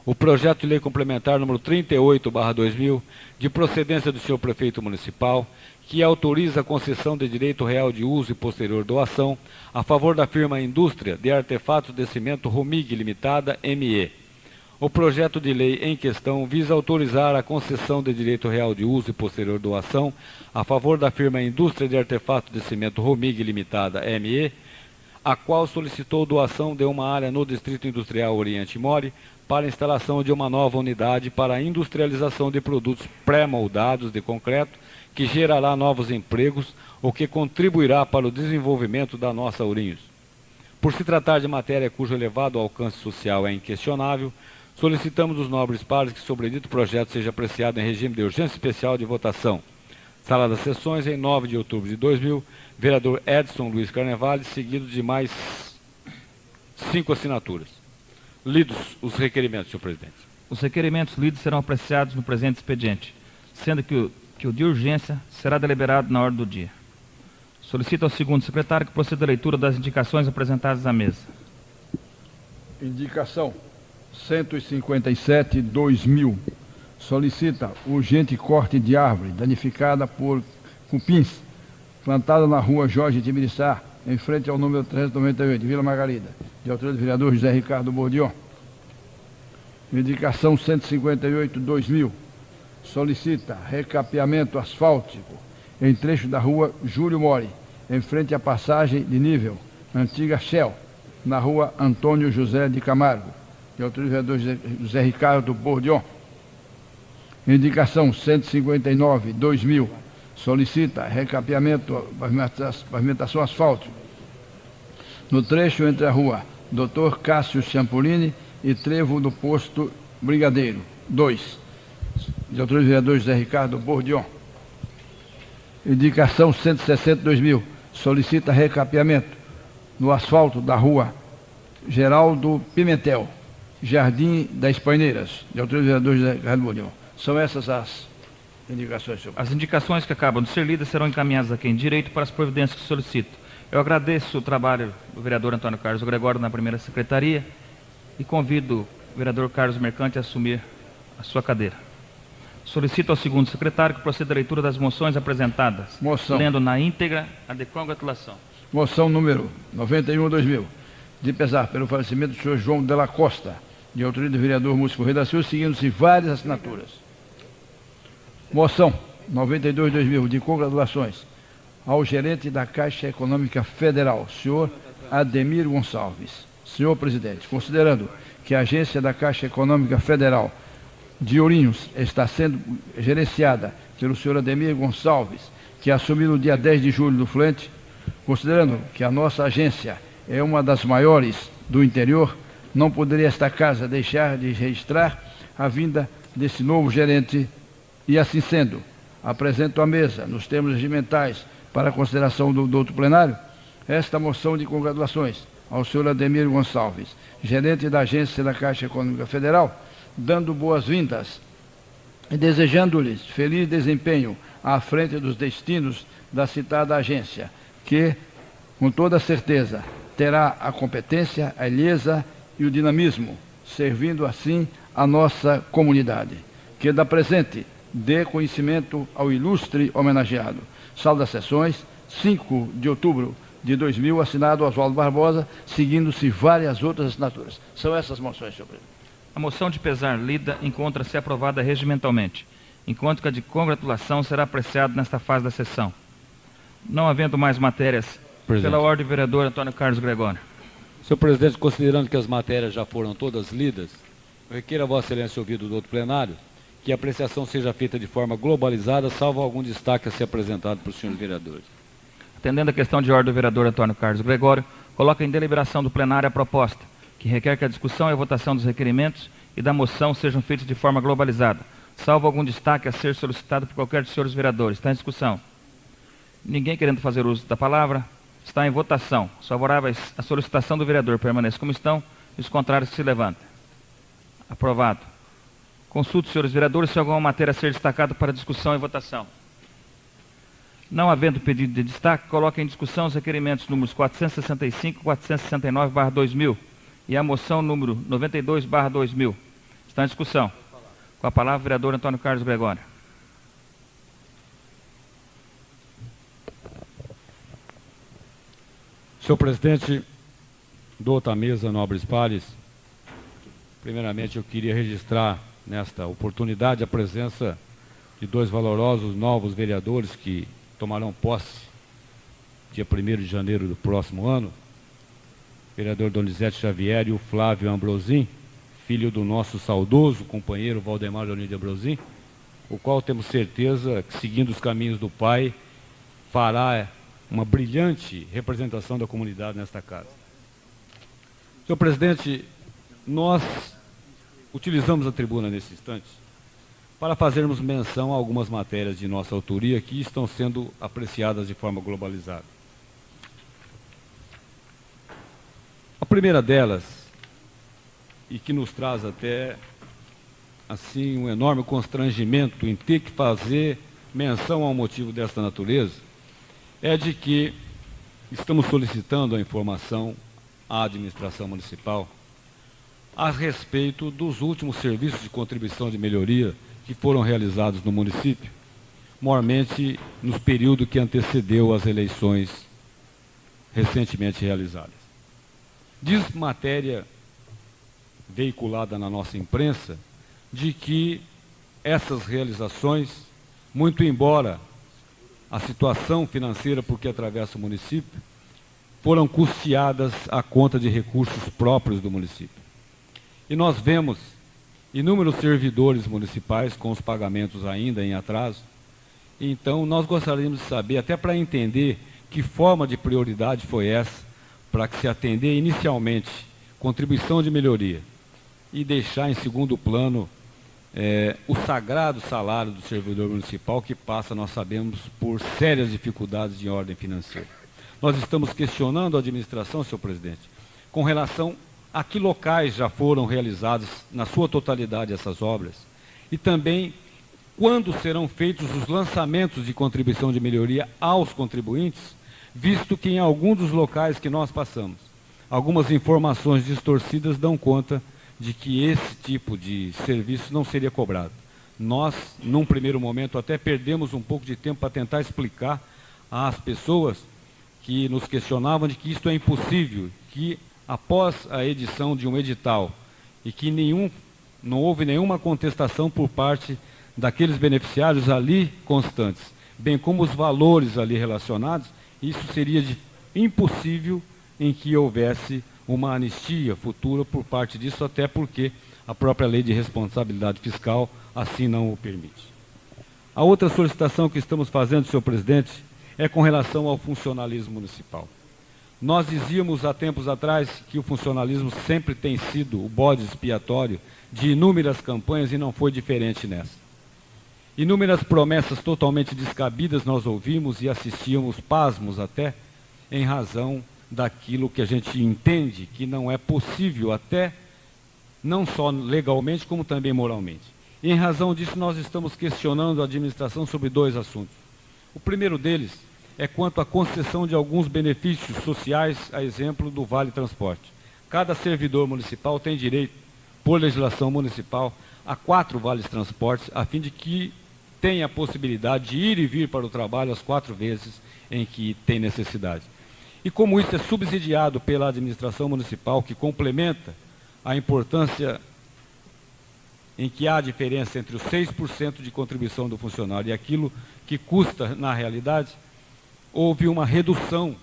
o projeto de lei complementar número 38/2000, de procedência do senhor prefeito municipal, que autoriza a concessão de direito real de uso e posterior doação a favor da firma Indústria de Artefatos de Cimento Romig Limitada, ME. O projeto de lei em questão visa autorizar a concessão de direito real de uso e posterior doação a favor da firma Indústria de Artefatos de Cimento Romig Limitada, ME, a qual solicitou doação de uma área no Distrito Industrial Oriente More para a instalação de uma nova unidade para a industrialização de produtos pré-moldados de concreto, que gerará novos empregos, o que contribuirá para o desenvolvimento da nossa Ourinhos. Por se tratar de matéria cujo elevado alcance social é inquestionável, solicitamos dos nobres pares que sobre dito projeto seja apreciado em regime de urgência especial de votação. Sala das Sessões, em 9 de outubro de 2000, vereador Edson Luiz Carnevale, seguido de mais 5 assinaturas. Lidos os requerimentos, senhor presidente. Os requerimentos lidos serão apreciados no presente expediente, sendo que o de urgência será deliberado na ordem do dia. Solicito ao segundo secretário que proceda à leitura das indicações apresentadas à mesa. Indicação 157/2000. Solicita urgente corte de árvore danificada por cupins, plantada na rua Jorge Tibiriçá, em frente ao número 398, de Vila Margarida, de autoria do vereador José Ricardo Bordion. Indicação 158/2000. Solicita recapeamento asfáltico em trecho da rua Júlio Mori, em frente à passagem de nível, antiga Shell, na rua Antônio José de Camargo, de autoria do vereador José Ricardo Bordion. Indicação 159/2000. Solicita recapeamento, pavimentação asfáltica no trecho entre a rua Dr. Cássio Champolini e trevo do posto Brigadeiro 2, de autoria do vereador José Ricardo Bordion. Indicação 160/2000. Solicita recapeamento no asfalto da rua Geraldo Pimentel, Jardim das Paineiras, de autoria do vereador José Ricardo Bordion. São essas as indicações, senhor. As indicações que acabam de ser lidas serão encaminhadas a quem direito para as providências que solicito. Eu agradeço o trabalho do vereador Antônio Carlos Gregório na primeira secretaria e convido o vereador Carlos Mercante a assumir a sua cadeira. Solicito ao segundo secretário que proceda à leitura das moções apresentadas, lendo na íntegra a de congratulação. Moção número 91/2000, de pesar pelo falecimento do senhor João Della Costa, de autoria do vereador Múcio Correia da Silva, seguindo-se várias assinaturas. Moção 92/2000, de congratulações ao gerente da Caixa Econômica Federal, senhor Ademir Gonçalves. Senhor presidente, considerando que a agência da Caixa Econômica Federal de Ourinhos está sendo gerenciada pelo senhor Ademir Gonçalves, que assumiu no dia 10 de julho do fluente, considerando que a nossa agência é uma das maiores do interior, não poderia esta casa deixar de registrar a vinda desse novo gerente e, assim sendo, apresento à mesa, nos termos regimentais, para a consideração do outro plenário, esta moção de congratulações ao senhor Ademir Gonçalves, gerente da agência da Caixa Econômica Federal, dando boas-vindas e desejando-lhes feliz desempenho à frente dos destinos da citada agência, que, com toda certeza, terá a competência, a ilheza e o dinamismo, servindo assim a nossa comunidade. Que da presente dê conhecimento ao ilustre homenageado. Sala das Sessões, 5 de outubro de 2000, assinado Oswaldo Barbosa, seguindo-se várias outras assinaturas. São essas moções, senhor presidente. A moção de pesar lida encontra-se aprovada regimentalmente, enquanto que a de congratulação será apreciada nesta fase da sessão. Não havendo mais matérias, pela ordem do vereador Antônio Carlos Gregório. Senhor presidente, considerando que as matérias já foram todas lidas, eu requeiro a Vossa Excelência, ouvido do outro plenário, que a apreciação seja feita de forma globalizada, salvo algum destaque a ser apresentado para os senhores vereadores. Atendendo a questão de ordem do vereador Antônio Carlos Gregório, coloca em deliberação do plenário a proposta, que requer que a discussão e a votação dos requerimentos e da moção sejam feitos de forma globalizada, salvo algum destaque a ser solicitado por qualquer dos senhores vereadores. Está em discussão. Ninguém querendo fazer uso da palavra. Está em votação. Os favoráveis à solicitação do vereador permaneçam como estão e os contrários se levantem. Aprovado. Consulto, senhores vereadores, se alguma matéria a ser destacada para discussão e votação. Não havendo pedido de destaque, coloque em discussão os requerimentos números 465 e 469/2000 e a moção número 92/2000. Está em discussão. Com a palavra o vereador Antônio Carlos Gregório. Senhor presidente do outra mesa, nobres pares, primeiramente eu queria registrar nesta oportunidade a presença de dois valorosos novos vereadores que tomarão posse dia 1º de janeiro do próximo ano, o vereador Donizete Xavier e o Flávio Ambrosim, filho do nosso saudoso companheiro Valdemar Leonide Ambrosim, o qual temos certeza que, seguindo os caminhos do pai, fará uma brilhante representação da comunidade nesta casa. Senhor presidente, nós utilizamos a tribuna nesse instante para fazermos menção a algumas matérias de nossa autoria que estão sendo apreciadas de forma globalizada. A primeira delas, e que nos traz até assim um enorme constrangimento em ter que fazer menção a um motivo desta natureza, é de que estamos solicitando a informação à administração municipal a respeito dos últimos serviços de contribuição de melhoria que foram realizados no município, maiormente no período que antecedeu as eleições recentemente realizadas. Diz matéria veiculada na nossa imprensa de que essas realizações, muito embora a situação financeira por que atravessa o município, foram custeadas à conta de recursos próprios do município. E nós vemos inúmeros servidores municipais com os pagamentos ainda em atraso. Então, nós gostaríamos de saber, até para entender que forma de prioridade foi essa, para que se atender inicialmente contribuição de melhoria e deixar em segundo plano o sagrado salário do servidor municipal, que passa, nós sabemos, por sérias dificuldades de ordem financeira. Nós estamos questionando a administração, senhor presidente, com relação a que locais já foram realizados na sua totalidade essas obras e também quando serão feitos os lançamentos de contribuição de melhoria aos contribuintes, visto que em algum dos locais que nós passamos, algumas informações distorcidas dão conta de que esse tipo de serviço não seria cobrado. Nós, num primeiro momento, até perdemos um pouco de tempo para tentar explicar às pessoas que nos questionavam de que isto é impossível, que após a edição de um edital e que não houve nenhuma contestação por parte daqueles beneficiários ali constantes, bem como os valores ali relacionados, isso seria impossível em que houvesse uma anistia futura por parte disso, até porque a própria lei de responsabilidade fiscal assim não o permite. A outra solicitação que estamos fazendo, senhor presidente, é com relação ao funcionalismo municipal. Nós dizíamos há tempos atrás que o funcionalismo sempre tem sido o bode expiatório de inúmeras campanhas e não foi diferente nessa. Inúmeras promessas totalmente descabidas nós ouvimos e assistíamos pasmos até, em razão daquilo que a gente entende que não é possível, até não só legalmente, como também moralmente. E em razão disso, nós estamos questionando a administração sobre dois assuntos. O primeiro deles é quanto à concessão de alguns benefícios sociais, a exemplo do Vale Transporte. Cada servidor municipal tem direito, por legislação municipal, a 4 vales transportes, a fim de que tenha a possibilidade de ir e vir para o trabalho as 4 vezes em que tem necessidade. E como isso é subsidiado pela administração municipal, que complementa a importância em que há diferença entre os 6% de contribuição do funcionário e aquilo que custa na realidade, houve uma redução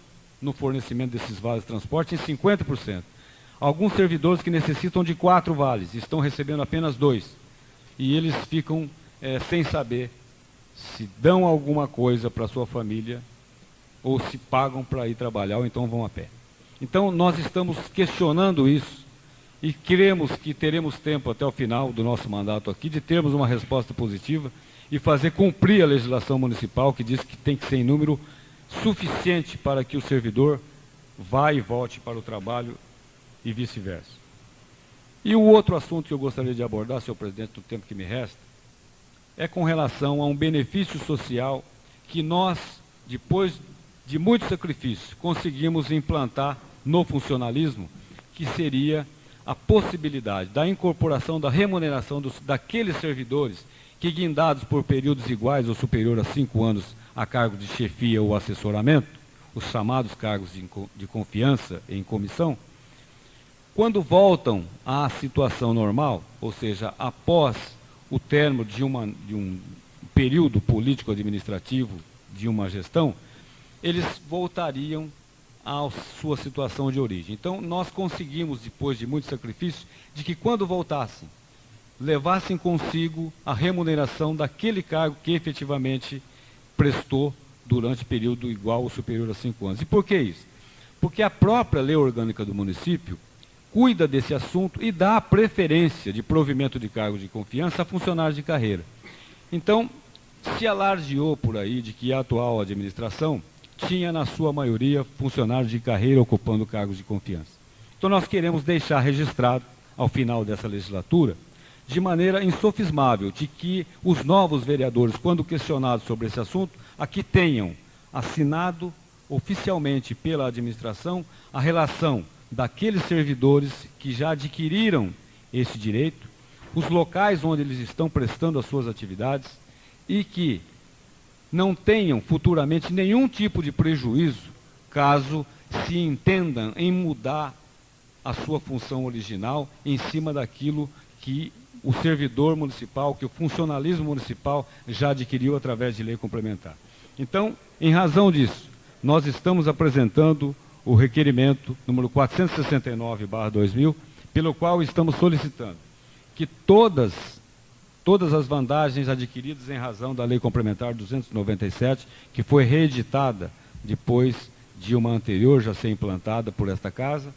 no fornecimento desses vales de transporte em 50%. Alguns servidores que necessitam de 4 vales estão recebendo apenas 2. E eles ficam sem saber se dão alguma coisa para a sua família ou se pagam para ir trabalhar ou então vão a pé. Então nós estamos questionando isso e cremos que teremos tempo até o final do nosso mandato aqui de termos uma resposta positiva e fazer cumprir a legislação municipal que diz que tem que ser em número suficiente para que o servidor vá e volte para o trabalho e vice-versa. E o outro assunto que eu gostaria de abordar, senhor presidente, no tempo que me resta, é com relação a um benefício social que nós, depois de muito sacrifício, conseguimos implantar no funcionalismo, que seria a possibilidade da incorporação da remuneração daqueles servidores que, guindados por períodos iguais ou superior a 5 anos a cargo de chefia ou assessoramento, os chamados cargos de confiança em comissão, quando voltam à situação normal, ou seja, após o término de um período político-administrativo de uma gestão, eles voltariam à sua situação de origem. Então, nós conseguimos, depois de muito sacrifício, de que quando voltassem, levassem consigo a remuneração daquele cargo que efetivamente prestou durante período igual ou superior a 5 anos. E por que isso? Porque a própria lei orgânica do município cuida desse assunto e dá a preferência de provimento de cargo de confiança a funcionários de carreira. Então, se alardeou por aí de que a atual administração tinha, na sua maioria, funcionários de carreira ocupando cargos de confiança. Então, nós queremos deixar registrado, ao final dessa legislatura, de maneira insofismável, de que os novos vereadores, quando questionados sobre esse assunto, aqui tenham assinado oficialmente pela administração a relação daqueles servidores que já adquiriram esse direito, os locais onde eles estão prestando as suas atividades e que não tenham futuramente nenhum tipo de prejuízo caso se entendam em mudar a sua função original em cima daquilo que o servidor municipal, que o funcionalismo municipal já adquiriu através de lei complementar. Então, em razão disso, nós estamos apresentando o requerimento número 469/2000, pelo qual estamos solicitando que todas as vantagens adquiridas em razão da Lei Complementar 297, que foi reeditada depois de uma anterior já ser implantada por esta Casa,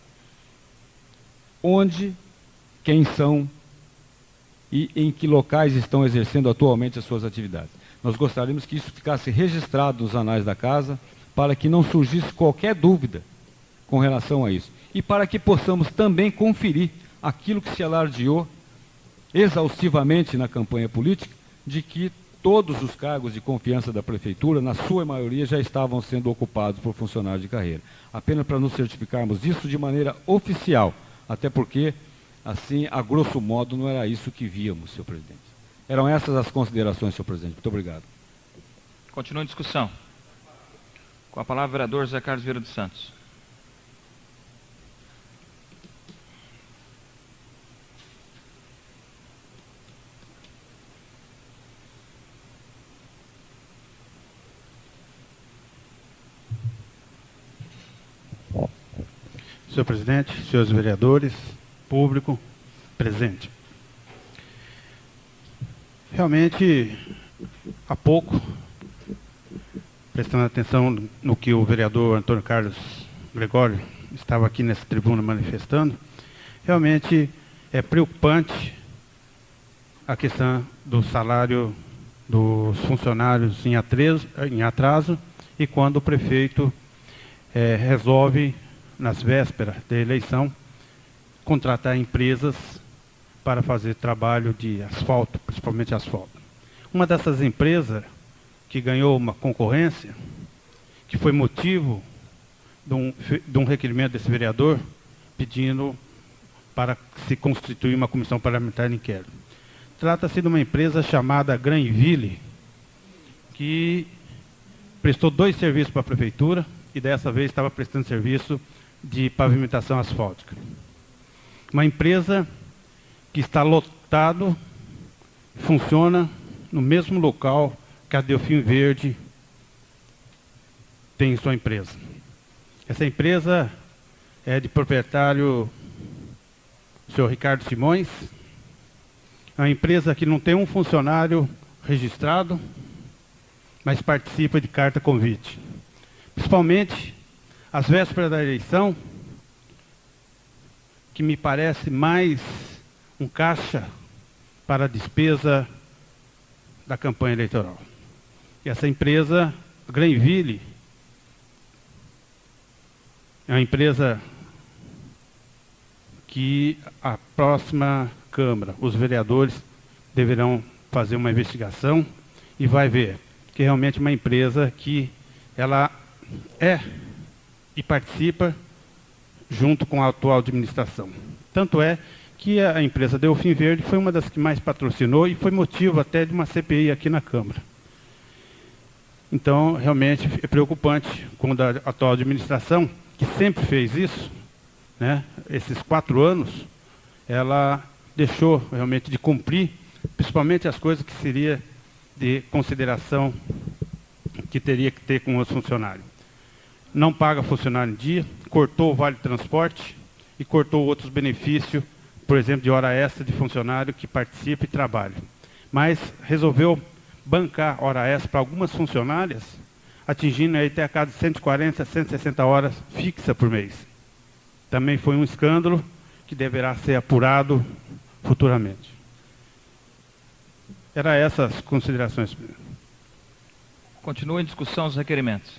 onde, quem são e em que locais estão exercendo atualmente as suas atividades. Nós gostaríamos que isso ficasse registrado nos anais da Casa, para que não surgisse qualquer dúvida com relação a isso. E para que possamos também conferir aquilo que se alardeou exaustivamente na campanha política, de que todos os cargos de confiança da Prefeitura, na sua maioria, já estavam sendo ocupados por funcionários de carreira. Apenas para nos certificarmos disso de maneira oficial, até porque, assim, a grosso modo, não era isso que víamos, senhor presidente. Eram essas as considerações, senhor presidente. Muito obrigado. Continua em discussão. Com a palavra o vereador José Carlos Vieira dos Santos. Senhor presidente, senhores vereadores, público presente. Realmente, há pouco, prestando atenção no que o vereador Antônio Carlos Gregório estava aqui nessa tribuna manifestando, realmente é preocupante a questão do salário dos funcionários em atraso e quando o prefeito resolve, nas vésperas da eleição, contratar empresas para fazer trabalho de asfalto, principalmente asfalto. Uma dessas empresas que ganhou uma concorrência, que foi motivo de um requerimento desse vereador, pedindo para se constituir uma comissão parlamentar de inquérito. Trata-se de uma empresa chamada Granville, que prestou 2 serviços para a Prefeitura e dessa vez estava prestando serviço de pavimentação asfáltica. Uma empresa que está lotado, funciona no mesmo local que a Delfim Verde tem sua empresa. Essa empresa é de proprietário o senhor Ricardo Simões. É uma empresa que não tem um funcionário registrado, mas participa de carta convite. Principalmente às vésperas da eleição, que me parece mais um caixa para a despesa da campanha eleitoral. E essa empresa, Granville, É uma empresa que a próxima Câmara, os vereadores, deverão fazer uma investigação e vai ver que realmente é uma empresa que ela é e participa junto com a atual administração. Tanto é que a empresa Delfim Verde foi uma das que mais patrocinou e foi motivo até de uma CPI aqui na Câmara. Então, realmente é preocupante quando a atual administração, que sempre fez isso, né, esses 4 anos, ela deixou realmente de cumprir, principalmente as coisas que seria de consideração que teria que ter com os funcionários. Não paga funcionário em dia, cortou o Vale Transporte e cortou outros benefícios, por exemplo, de hora extra de funcionário que participa e trabalha. Mas resolveu bancar hora extra para algumas funcionárias, atingindo aí até a casa de 140, 160 horas fixa por mês. Também foi um escândalo que deverá ser apurado futuramente. Era essas considerações. Continua em discussão os requerimentos.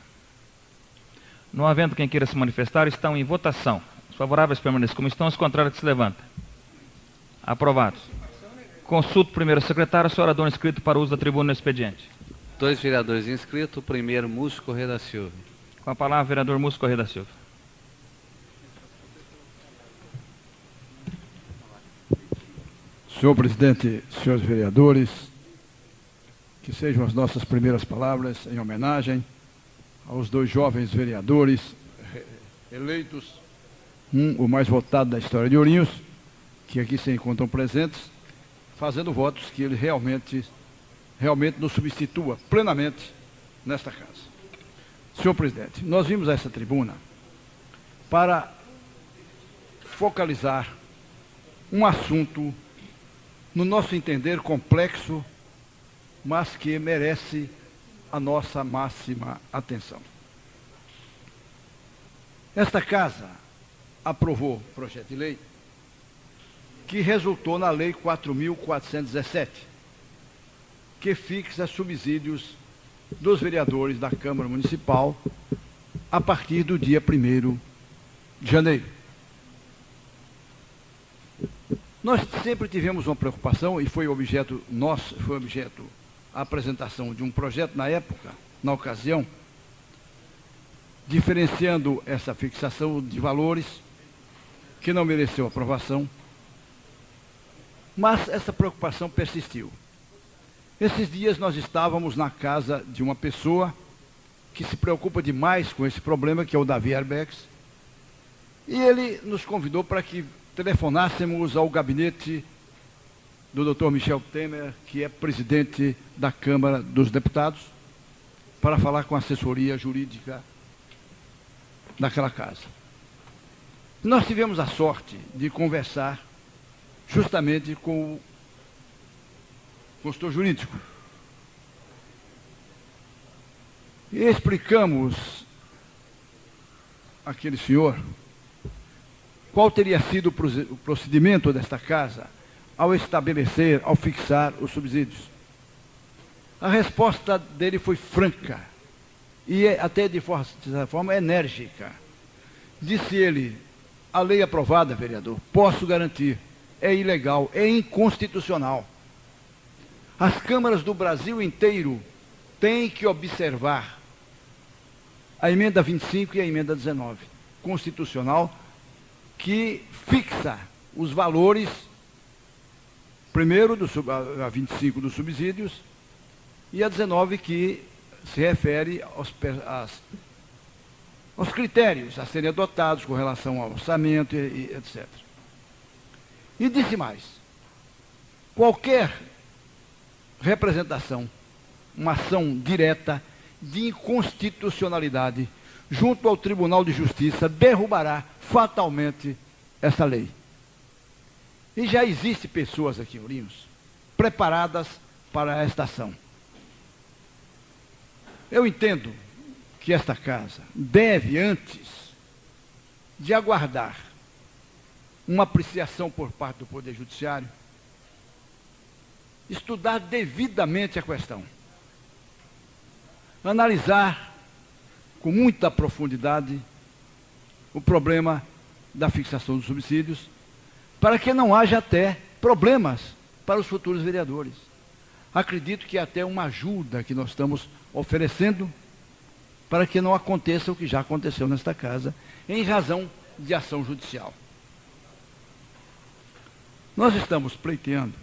Não havendo quem queira se manifestar, estão em votação. Os favoráveis permaneçam como estão, os contrários que se levantem. Aprovados. Consulto o primeiro secretário, seu orador inscrito para uso da tribuna no expediente. 2 vereadores inscritos, o primeiro, Múcio Corrêa da Silva. Com a palavra, vereador Múcio Corrêa da Silva. Senhor presidente, senhores vereadores, que sejam as nossas primeiras palavras em homenagem aos 2 jovens vereadores eleitos, o mais votado da história de Ourinhos, que aqui se encontram presentes, fazendo votos que ele realmente nos substitua plenamente nesta casa. Senhor presidente, nós vimos essa tribuna para focalizar um assunto, no nosso entender, complexo, mas que merece a nossa máxima atenção. Esta casa aprovou projeto de lei que resultou na Lei 4.417, que fixa subsídios dos vereadores da Câmara Municipal a partir do dia 1º de janeiro. Nós sempre tivemos uma preocupação, e foi objeto a apresentação de um projeto na época, na ocasião, diferenciando essa fixação de valores, que não mereceu aprovação, mas essa preocupação persistiu. Esses dias nós estávamos na casa de uma pessoa que se preocupa demais com esse problema, que é o Davi Arbex, e ele nos convidou para que telefonássemos ao gabinete do Dr. Michel Temer, que é presidente da Câmara dos Deputados, para falar com a assessoria jurídica daquela casa. Nós tivemos a sorte de conversar justamente com o consultor jurídico. E explicamos àquele senhor qual teria sido o procedimento desta casa ao estabelecer, ao fixar os subsídios. A resposta dele foi franca e até de forma enérgica. Disse ele: a lei aprovada, vereador, posso garantir, é ilegal, é inconstitucional. As câmaras do Brasil inteiro têm que observar a emenda 25 e a emenda 19, constitucional, que fixa os valores, primeiro a 25 dos subsídios, e a 19 que se refere aos critérios a serem adotados com relação ao orçamento e etc. E disse mais: qualquer representação, uma ação direta de inconstitucionalidade junto ao Tribunal de Justiça derrubará fatalmente essa lei. E já existem pessoas aqui em Ourinhos preparadas para esta ação. Eu entendo que esta casa deve, antes de aguardar uma apreciação por parte do Poder Judiciário, estudar devidamente a questão, analisar com muita profundidade o problema da fixação dos subsídios, para que não haja até problemas para os futuros vereadores. Acredito que é até uma ajuda que nós estamos oferecendo para que não aconteça o que já aconteceu nesta casa, em razão de ação judicial. Nós estamos pleiteando,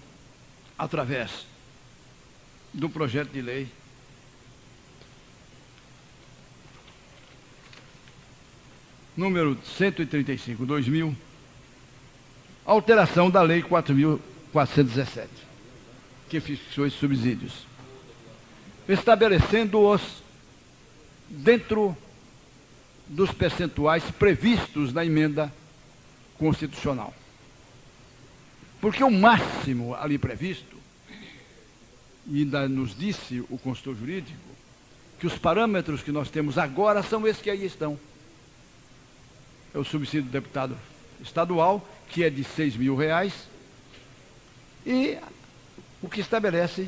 através do projeto de lei número 135/2000, alteração da lei 4.417, que fixou esses subsídios, estabelecendo-os dentro dos percentuais previstos na emenda constitucional. Porque o máximo ali previsto, e ainda nos disse o consultor jurídico, que os parâmetros que nós temos agora são esses que aí estão. É o subsídio do deputado estadual, que é de R$6.000, e o que estabelece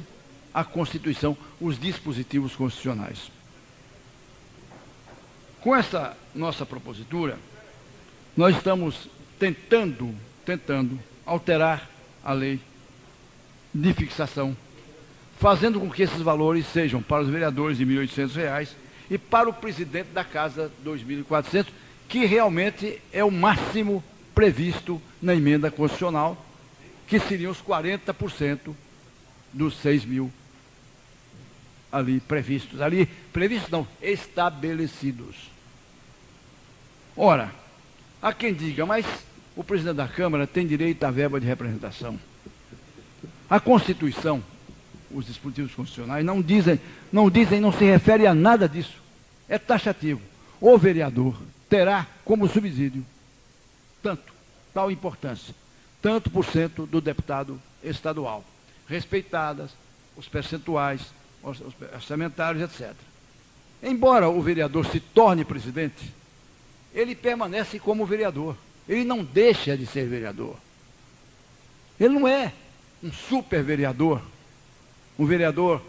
a Constituição, os dispositivos constitucionais. Com essa nossa propositura, nós estamos tentando alterar a lei de fixação, fazendo com que esses valores sejam para os vereadores de R$1.800 e para o presidente da casa R$2.400, que realmente é o máximo previsto na emenda constitucional, que seriam os 40% dos 6.000 ali previstos. Ali, previstos não, estabelecidos. Ora, há quem diga, mas o presidente da Câmara tem direito à verba de representação. A Constituição, os dispositivos constitucionais, não se refere a nada disso. É taxativo. O vereador terá como subsídio tal importância, tanto por cento do deputado estadual, respeitadas os percentuais orçamentários, etc. Embora o vereador se torne presidente, ele permanece como vereador. Ele não deixa de ser vereador. Ele não é um super vereador, um vereador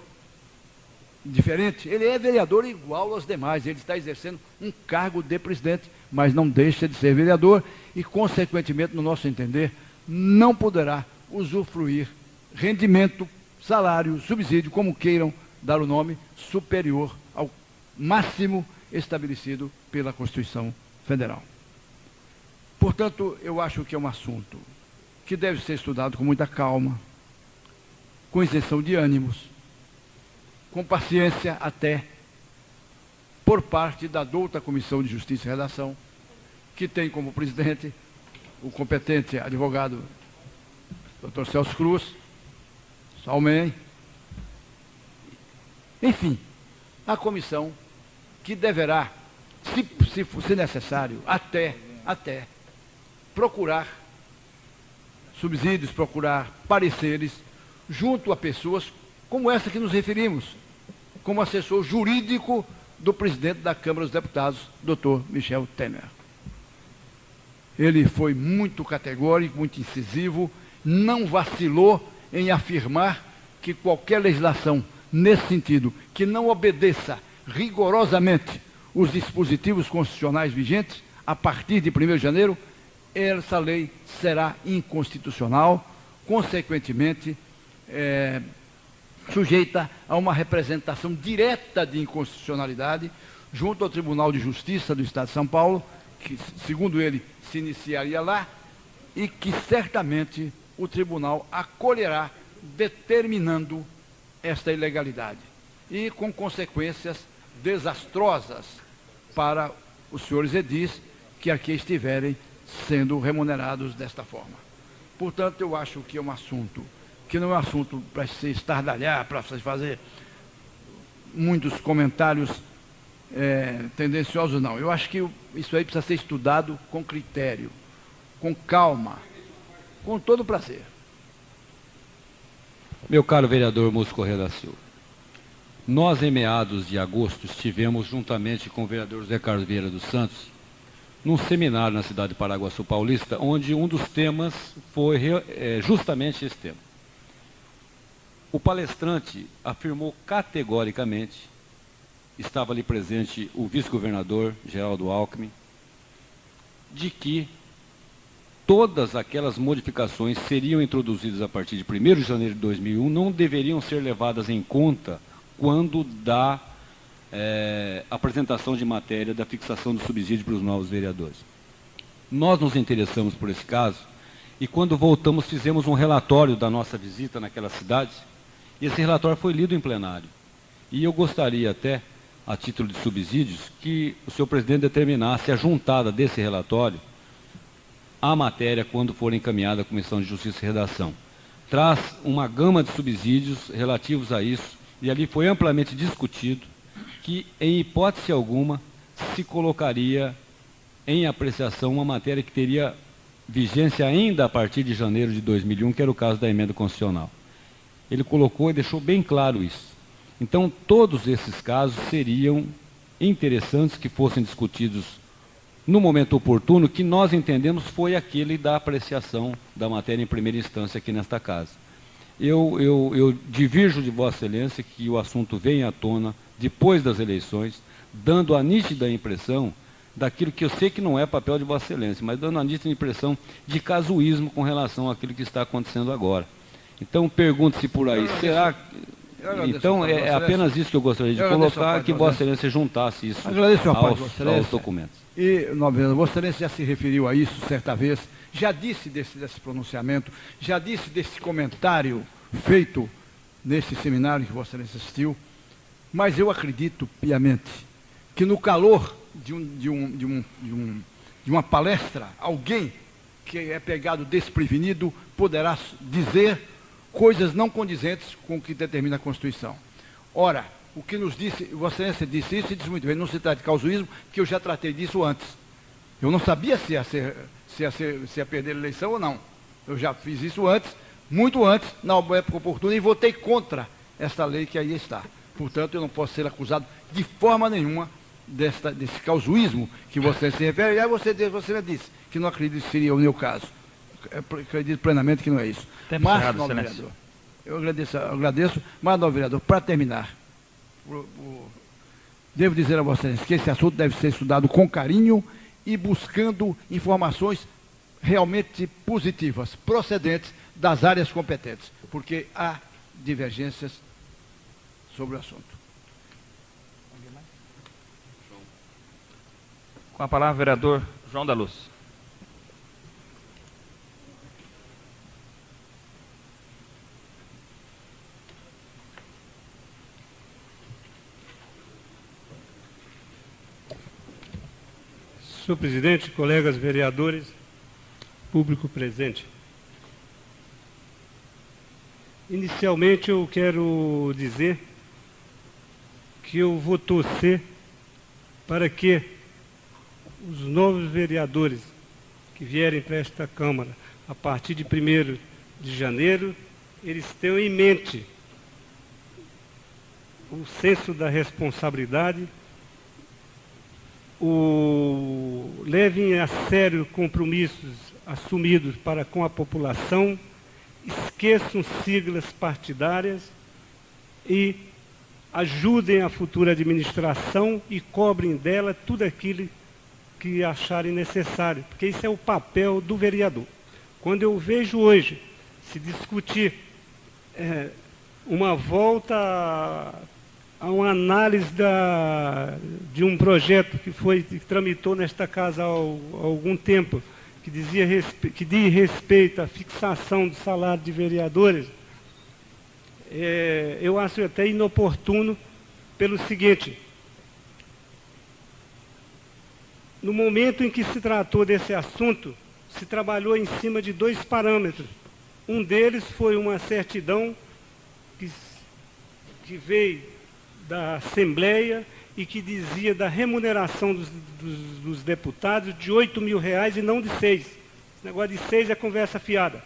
diferente. Ele é vereador igual aos demais. Ele está exercendo um cargo de presidente, mas não deixa de ser vereador e, consequentemente, no nosso entender, não poderá usufruir rendimento, salário, subsídio, como queiram dar o nome, superior ao máximo estabelecido pela Constituição Federal. Portanto, eu acho que é um assunto que deve ser estudado com muita calma, com isenção de ânimos, com paciência até, por parte da douta Comissão de Justiça e Redação, que tem como presidente o competente advogado Dr. Celso Cruz, Salmen. Enfim, a comissão que deverá, se necessário, até procurar subsídios, procurar pareceres junto a pessoas como essa que nos referimos, como assessor jurídico do presidente da Câmara dos Deputados, Dr. Michel Temer. Ele foi muito categórico, muito incisivo, não vacilou em afirmar que qualquer legislação nesse sentido, que não obedeça rigorosamente os dispositivos constitucionais vigentes, a partir de 1º de janeiro, essa lei será inconstitucional, consequentemente, sujeita a uma representação direta de inconstitucionalidade junto ao Tribunal de Justiça do Estado de São Paulo, que, segundo ele, se iniciaria lá, e que certamente o tribunal acolherá, determinando esta ilegalidade, e com consequências desastrosas para os senhores edis que aqui estiverem sendo remunerados desta forma. Portanto, eu acho que é um assunto que não é um assunto para se estardalhar, para se fazer muitos comentários tendenciosos, não. Eu acho que isso aí precisa ser estudado com critério, com calma, com todo prazer. Meu caro vereador Múcio Correia da Silva, nós, em meados de agosto, estivemos juntamente com o vereador José Carlos Vieira dos Santos num seminário na cidade de Paraguaçu Paulista, onde um dos temas foi justamente esse tema. O palestrante afirmou categoricamente, estava ali presente o vice-governador Geraldo Alckmin, de que todas aquelas modificações seriam introduzidas a partir de 1º de janeiro de 2001, não deveriam ser levadas em conta quando da apresentação de matéria da fixação do subsídio para os novos vereadores. Nós nos interessamos por esse caso e quando voltamos fizemos um relatório da nossa visita naquela cidade e esse relatório foi lido em plenário. E eu gostaria até, a título de subsídios, que o senhor presidente determinasse a juntada desse relatório à matéria quando for encaminhada à Comissão de Justiça e Redação. Traz uma gama de subsídios relativos a isso e ali foi amplamente discutido que, em hipótese alguma, se colocaria em apreciação uma matéria que teria vigência ainda a partir de janeiro de 2001, que era o caso da emenda constitucional. Ele colocou e deixou bem claro isso. Então, todos esses casos seriam interessantes que fossem discutidos no momento oportuno, que nós entendemos foi aquele da apreciação da matéria em primeira instância aqui nesta casa. Eu divirjo de Vossa Excelência que o assunto venha à tona depois das eleições, dando a nítida impressão daquilo que eu sei que não é papel de Vossa Excelência, mas dando a nítida impressão de casuísmo com relação àquilo que está acontecendo agora. Então, pergunte-se por aí, será... Então, é apenas isso que eu gostaria de colocar, que Vossa Excelência juntasse isso aos documentos. E, Vossa Excelência já se referiu a isso certa vez, já disse desse pronunciamento, já disse desse comentário feito nesse seminário que Vossa Excelência assistiu, mas eu acredito piamente que no calor de uma palestra, alguém que é pegado desprevenido poderá dizer coisas não condizentes com o que determina a Constituição. Ora, o que nos disse, Vossa Excelência disse isso e disse muito bem, não se trata de causuísmo, que eu já tratei disso antes. Eu não sabia se ia perder a eleição ou não. Eu já fiz isso antes, muito antes, na época oportuna, e votei contra esta lei que aí está. Portanto, eu não posso ser acusado de forma nenhuma desse causuísmo que você se refere. E aí você disse que não acredito que seria o meu caso. Eu acredito plenamente que não é isso. Mas, nobre vereador, eu agradeço, mas, nobre vereador, para terminar, devo dizer a Vossa Excelência que esse assunto deve ser estudado com carinho e buscando informações realmente positivas, procedentes das áreas competentes, porque há divergências sobre o assunto. Com a palavra, vereador João da Luz. Senhor presidente, colegas vereadores, público presente. Inicialmente eu quero dizer que eu vou torcer para que os novos vereadores que vierem para esta Câmara a partir de 1º de janeiro, eles tenham em mente o senso da responsabilidade, levem a sério compromissos assumidos para com a população, esqueçam siglas partidárias e ajudem a futura administração e cobrem dela tudo aquilo que acharem necessário, porque isso é o papel do vereador. Quando eu vejo hoje se discutir uma volta a uma análise de um projeto que tramitou nesta casa há algum tempo, que diz respeito à fixação do salário de vereadores, eu acho até inoportuno pelo seguinte: no momento em que se tratou desse assunto, se trabalhou em cima de 2 parâmetros. Um deles foi uma certidão que veio da Assembleia e que dizia da remuneração dos deputados de R$8.000 e não de 6. Esse negócio de 6 é conversa fiada.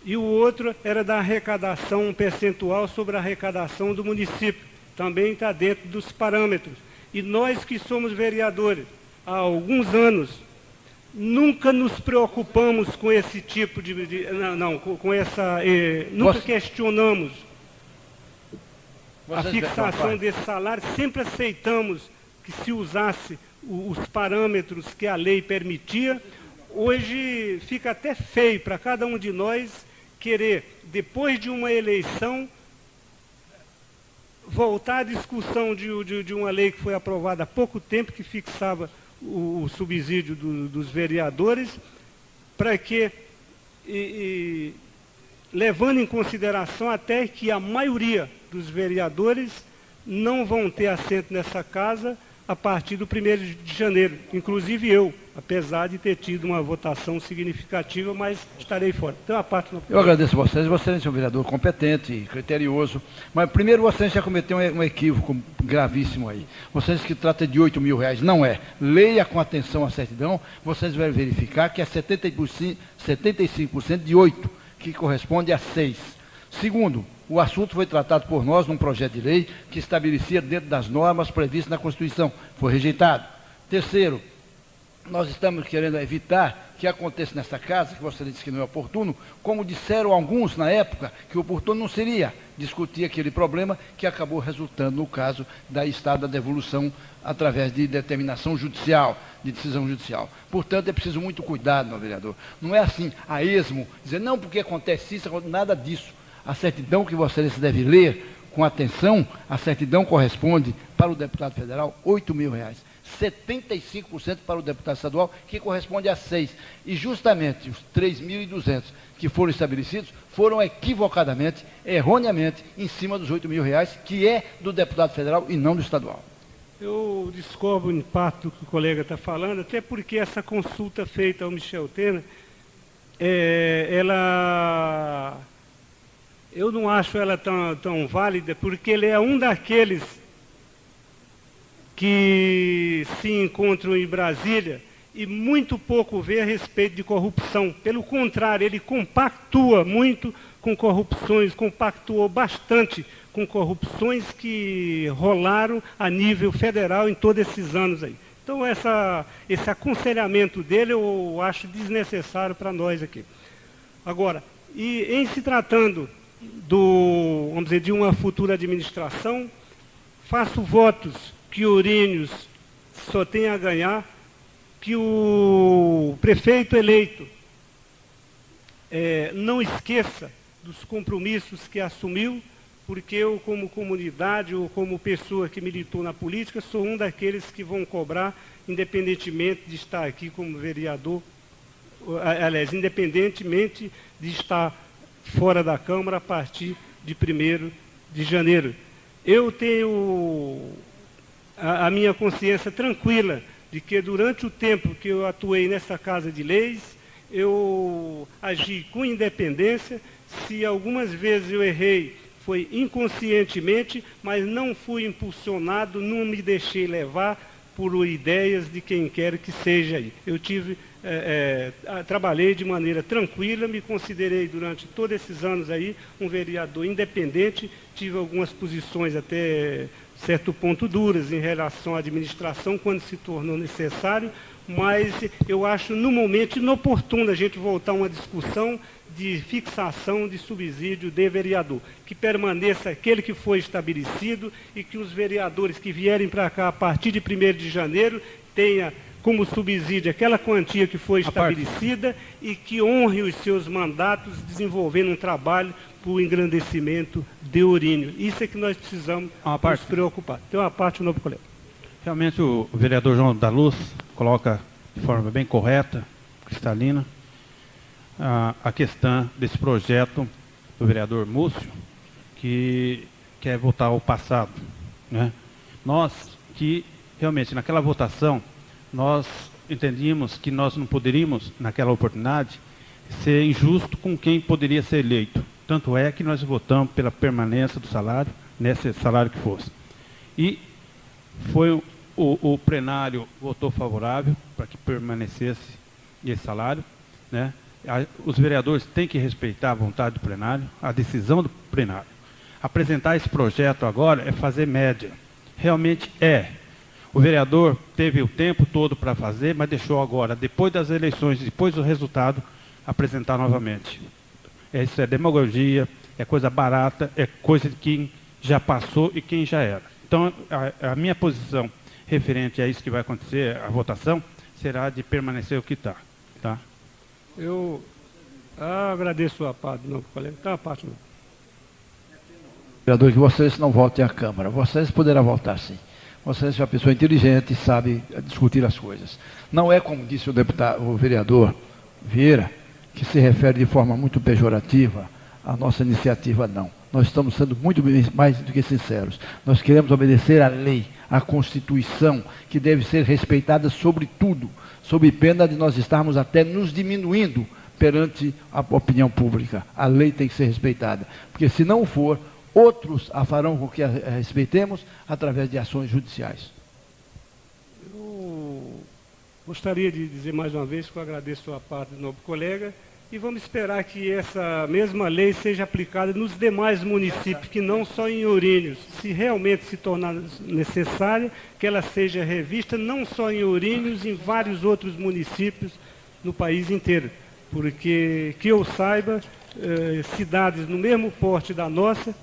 E o outro era da arrecadação, um percentual sobre a arrecadação do município. Também está dentro dos parâmetros. E nós que somos vereadores há alguns anos, nunca nos preocupamos com esse tipo nunca questionamos a fixação desse salário, sempre aceitamos que se usasse os parâmetros que a lei permitia. Hoje fica até feio para cada um de nós querer, depois de uma eleição, voltar à discussão de uma lei que foi aprovada há pouco tempo, que fixava o subsídio dos vereadores, para que, levando em consideração até que a maioria dos vereadores não vão ter assento nessa casa a partir do 1º de janeiro, inclusive eu, apesar de ter tido uma votação significativa, mas estarei fora. Então, a parte no... Eu agradeço a vocês. Vocês são um vereador competente e criterioso, mas primeiro vocês já cometeram um equívoco gravíssimo aí. Vocês que tratam de R$ 8.000, não é. Leia com atenção a certidão, vocês vão verificar que é 75% de 8, que corresponde a 6. Segundo, o assunto foi tratado por nós num projeto de lei que estabelecia dentro das normas previstas na Constituição. Foi rejeitado. Terceiro, nós estamos querendo evitar que aconteça nessa casa, que você disse que não é oportuno, como disseram alguns na época, que o oportuno não seria discutir aquele problema que acabou resultando no caso da estado da devolução através de determinação judicial, de decisão judicial. Portanto, é preciso muito cuidado, meu vereador. Não é assim, a esmo, dizer, não, porque acontece isso, nada disso. A certidão que Vossa Excelência deve ler com atenção, a certidão corresponde para o deputado federal R$ 8.000. 75% para o deputado estadual, que corresponde a 6. E justamente os 3.200 que foram estabelecidos foram equivocadamente, erroneamente, em cima dos R$ 8.000, que é do deputado federal e não do estadual. Eu discordo em parte do que o colega está falando, até porque essa consulta feita ao Michel Temer, eu não acho ela tão válida, porque ele é um daqueles que se encontram em Brasília e muito pouco vê a respeito de corrupção. Pelo contrário, ele compactua muito com corrupções, compactuou bastante com corrupções que rolaram a nível federal em todos esses anos aí. Então, esse aconselhamento dele eu acho desnecessário para nós aqui. Agora, e em se tratando vamos dizer, de uma futura administração, faço votos que Ourinhos só tem a ganhar, que o prefeito eleito não esqueça dos compromissos que assumiu, porque eu, como comunidade ou como pessoa que militou na política, sou um daqueles que vão cobrar, independentemente de estar aqui como vereador, aliás, independentemente de estar fora da Câmara a partir de 1º de janeiro. Eu tenho a minha consciência tranquila de que durante o tempo que eu atuei nessa Casa de Leis, eu agi com independência. Se algumas vezes eu errei, foi inconscientemente, mas não fui impulsionado, não me deixei levar por ideias de quem quer que seja aí. Eu trabalhei de maneira tranquila, me considerei durante todos esses anos aí um vereador independente, tive algumas posições até certo ponto duras em relação à administração quando se tornou necessário, mas eu acho no momento inoportuno a gente voltar a uma discussão de fixação de subsídio de vereador, que permaneça aquele que foi estabelecido e que os vereadores que vierem para cá a partir de 1º de janeiro tenha como subsídio aquela quantia que foi estabelecida e que honre os seus mandatos desenvolvendo um trabalho para o engrandecimento de Ourinho. Isso é que nós precisamos nos preocupar. Então, a parte do novo colega. Realmente o vereador João da Luz coloca de forma bem correta, cristalina, a questão desse projeto do vereador Múcio, que quer voltar ao passado, né? Nós que realmente naquela votação nós entendíamos que nós não poderíamos naquela oportunidade ser injusto com quem poderia ser eleito. Tanto é que nós votamos pela permanência do salário, nesse salário que fosse. E foi o plenário votou favorável para que permanecesse esse salário, né? Os vereadores têm que respeitar a vontade do plenário, a decisão do plenário. Apresentar esse projeto agora é fazer média. Realmente é. O vereador teve o tempo todo para fazer, mas deixou agora, depois das eleições, depois do resultado, apresentar novamente. Isso é demagogia, é coisa barata, é coisa de quem já passou e quem já era. Então, a minha posição referente a isso que vai acontecer, a votação, será de permanecer o que está. Tá? Eu agradeço a parte, não, colega. Tá, a parte não. Vereador, que vocês não voltem à Câmara. Vocês poderão voltar, sim. Vocês são uma pessoa inteligente e sabe discutir as coisas. Não é como disse o vereador Vieira, que se refere de forma muito pejorativa à nossa iniciativa, não. Nós estamos sendo muito mais do que sinceros. Nós queremos obedecer à lei, à Constituição, que deve ser respeitada sobre tudo, sob pena de nós estarmos até nos diminuindo perante a opinião pública. A lei tem que ser respeitada, porque se não for, outros a farão com que a respeitemos através de ações judiciais. Eu gostaria de dizer mais uma vez que eu agradeço a parte do nobre colega e vamos esperar que essa mesma lei seja aplicada nos demais municípios, que não só em Ourinhos. Se realmente se tornar necessária, que ela seja revista não só em Ourinhos, em vários outros municípios no país inteiro. Porque, que eu saiba, cidades no mesmo porte da nossa,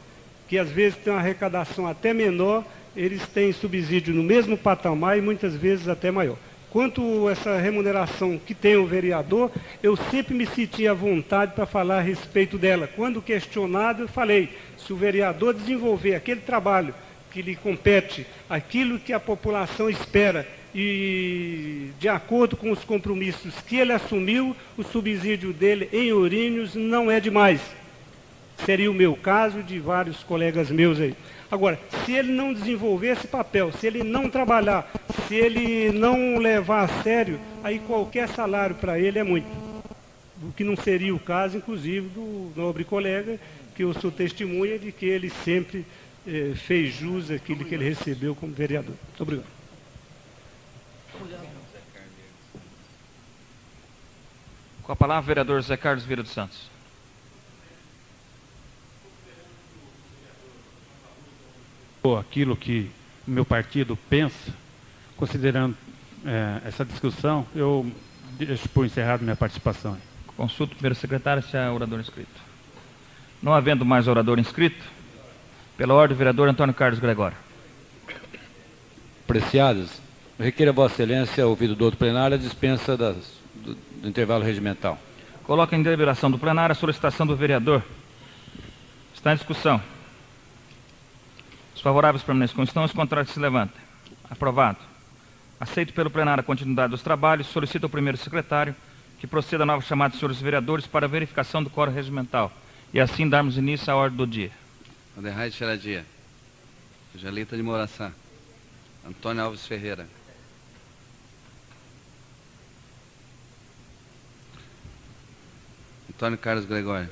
que às vezes têm uma arrecadação até menor, eles têm subsídio no mesmo patamar e muitas vezes até maior. Quanto a essa remuneração que tem o vereador, eu sempre me senti à vontade para falar a respeito dela. Quando questionado, eu falei, se o vereador desenvolver aquele trabalho que lhe compete, aquilo que a população espera e de acordo com os compromissos que ele assumiu, o subsídio dele em Ourinhos não é demais. Seria o meu caso e de vários colegas meus aí. Agora, se ele não desenvolver esse papel, se ele não trabalhar, se ele não levar a sério, aí qualquer salário para ele é muito. O que não seria o caso, inclusive, do nobre colega, que eu sou testemunha de que ele sempre fez jus àquilo que ele recebeu como vereador. Muito obrigado. Com a palavra, o vereador Zé Carlos Vieira dos Santos. Aquilo que o meu partido pensa, considerando essa discussão, eu deixo por encerrado minha participação. Consulto o primeiro secretário se há orador inscrito. Não havendo mais orador inscrito, pela ordem, o vereador Antônio Carlos Gregório. Apreciados, requer a Vossa Excelência, ouvido do outro plenário, a dispensa do intervalo regimental. Coloca em deliberação do plenário a solicitação do vereador. Está em discussão. Os favoráveis permanecem como estão, os contrários se levantem. Aprovado. Aceito pelo plenário a continuidade dos trabalhos. Solicito ao primeiro secretário que proceda a nova chamada de senhores vereadores para a verificação do quórum regimental. E assim darmos início à ordem do dia. Oderrai de Xeradia. Angelita de Moraçá. Antônio Alves Ferreira. Antônio Carlos Gregório.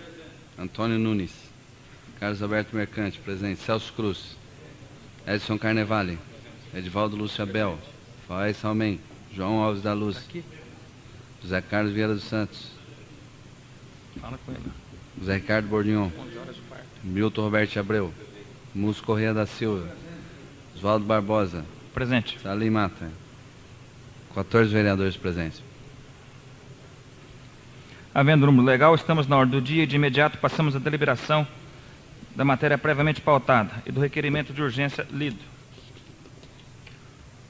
Antônio Nunes. Carlos Alberto Mercante, presente. Celso Cruz. Edson Carnevale. Edivaldo Lúcio Abel. Faés Salmen. João Alves da Luz. José Carlos Vieira dos Santos. Fala com ele. José Ricardo Bordignon. Milton Roberto Abreu. Múcio Correia da Silva. Oswaldo Barbosa. Presente. Salim Mata. 14 vereadores presentes. Havendo número legal, estamos na ordem do dia e de imediato passamos à deliberação da matéria previamente pautada e do requerimento de urgência lido.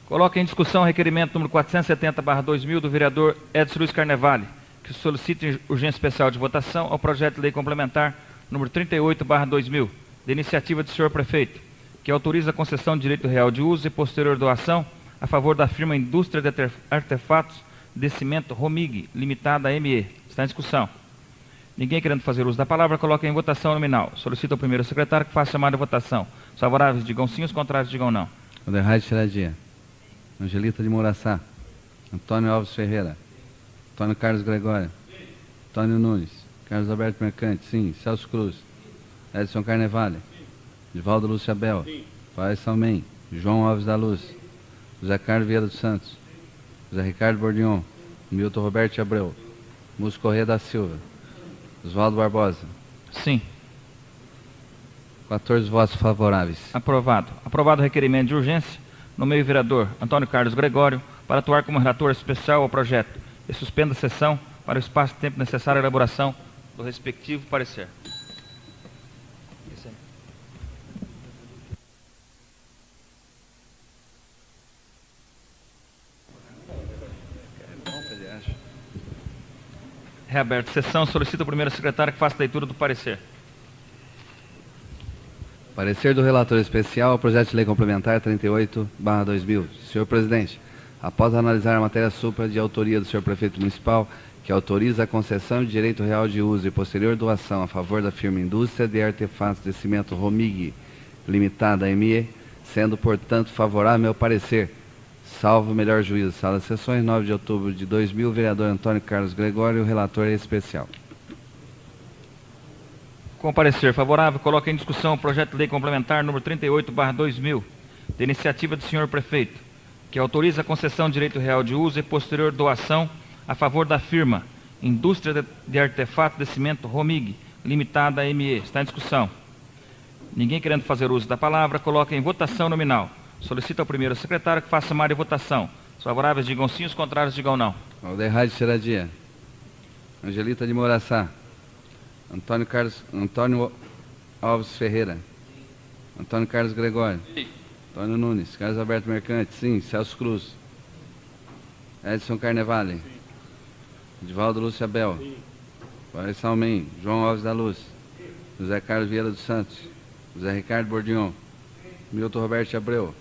Coloca em discussão o requerimento número 470/2000 do vereador Edson Luiz Carnevale, que solicita urgência especial de votação ao projeto de lei complementar número 38/2000, de iniciativa do senhor prefeito, que autoriza a concessão de direito real de uso e posterior doação a favor da firma Indústria de Artefatos de Cimento Romig, limitada a ME. Está em discussão. Ninguém querendo fazer uso da palavra, coloca em votação nominal. Solicito ao primeiro secretário que faça chamada de votação. Os favoráveis digam sim, os contrários digam não. Oderrai de Xeradia. Angelita de Moraçá. Antônio Alves Ferreira. Antônio Carlos Gregório. Antônio Nunes. Carlos Alberto Mercante, sim. Celso Cruz. Edson Carnevale. Edivaldo Lúcio Abel. Faés Salmen. João Alves da Luz. José Carlos Vieira dos Santos. José Ricardo Bordignon. Milton Roberto Abreu. Múcio Correia da Silva. Oswaldo Barbosa. Sim. 14 votos favoráveis. Aprovado. Aprovado o requerimento de urgência. Nomeio o vereador Antônio Carlos Gregório para atuar como relator especial ao projeto e suspenda a sessão para o espaço de tempo necessário à elaboração do respectivo parecer. Reaberta a sessão. Solicito ao primeiro secretário que faça a leitura do parecer. Parecer do relator especial ao projeto de lei complementar 38/2000. Senhor presidente, após analisar a matéria supra de autoria do senhor prefeito municipal, que autoriza a concessão de direito real de uso e posterior doação a favor da firma Indústria de Artefatos de Cimento Romig Limitada ME, sendo, portanto, favorável meu parecer, salvo o melhor juízo. Sala de Sessões, 9 de outubro de 2000, vereador Antônio Carlos Gregório, relator especial. Com parecer favorável, coloco em discussão o projeto de lei complementar número 38/2000, de iniciativa do senhor prefeito, que autoriza a concessão de direito real de uso e posterior doação a favor da firma Indústria de Artefatos de Cimento Romig Limitada ME. Está em discussão. Ninguém querendo fazer uso da palavra, coloca em votação nominal. Solicito ao primeiro secretário que faça sumário de votação. Os favoráveis digam sim, os contrários digam não. Alderrade Cheradia. Angelita de Moraçá. Antônio Alves Ferreira. Antônio Carlos Gregório. Antônio Nunes. Carlos Alberto Mercante. Sim. Celso Cruz. Edson Carnevale. Edivaldo Lúcio Abel. Boris Salmen. João Alves da Luz. José Carlos Vieira dos Santos. José Ricardo Bordignon. Milton Roberto Abreu.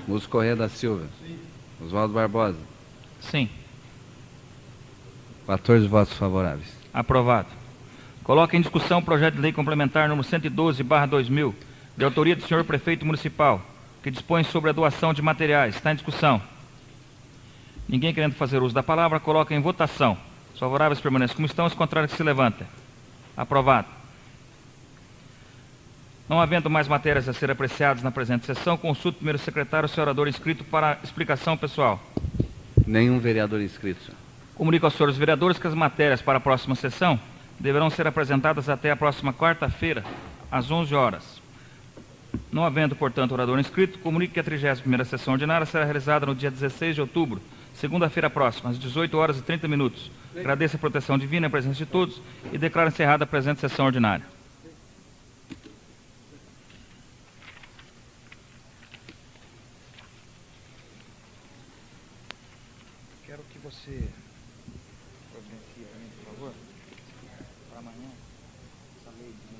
Múcio Corrêa da Silva. Oswaldo Barbosa. Sim. 14 votos favoráveis. Aprovado. Coloca em discussão o projeto de lei complementar número 112/2000, de autoria do senhor prefeito municipal, que dispõe sobre a doação de materiais. Está em discussão. Ninguém querendo fazer uso da palavra, coloca em votação. Os favoráveis permanecem como estão, os contrários que se levantem. Aprovado. Não havendo mais matérias a ser apreciadas na presente sessão, consulto o primeiro secretário, o senhor orador inscrito para explicação pessoal. Nenhum vereador inscrito, senhor. Comunico aos senhores vereadores que as matérias para a próxima sessão deverão ser apresentadas até a próxima quarta-feira, às 11 horas. Não havendo, portanto, orador inscrito, comunico que a 31ª sessão ordinária será realizada no dia 16 de outubro, segunda-feira próxima, às 18 horas e 30 minutos. Agradeço a proteção divina e a presença de todos e declaro encerrada a presente sessão ordinária. Quero que você providencie para mim, por favor, para amanhã, essa lei de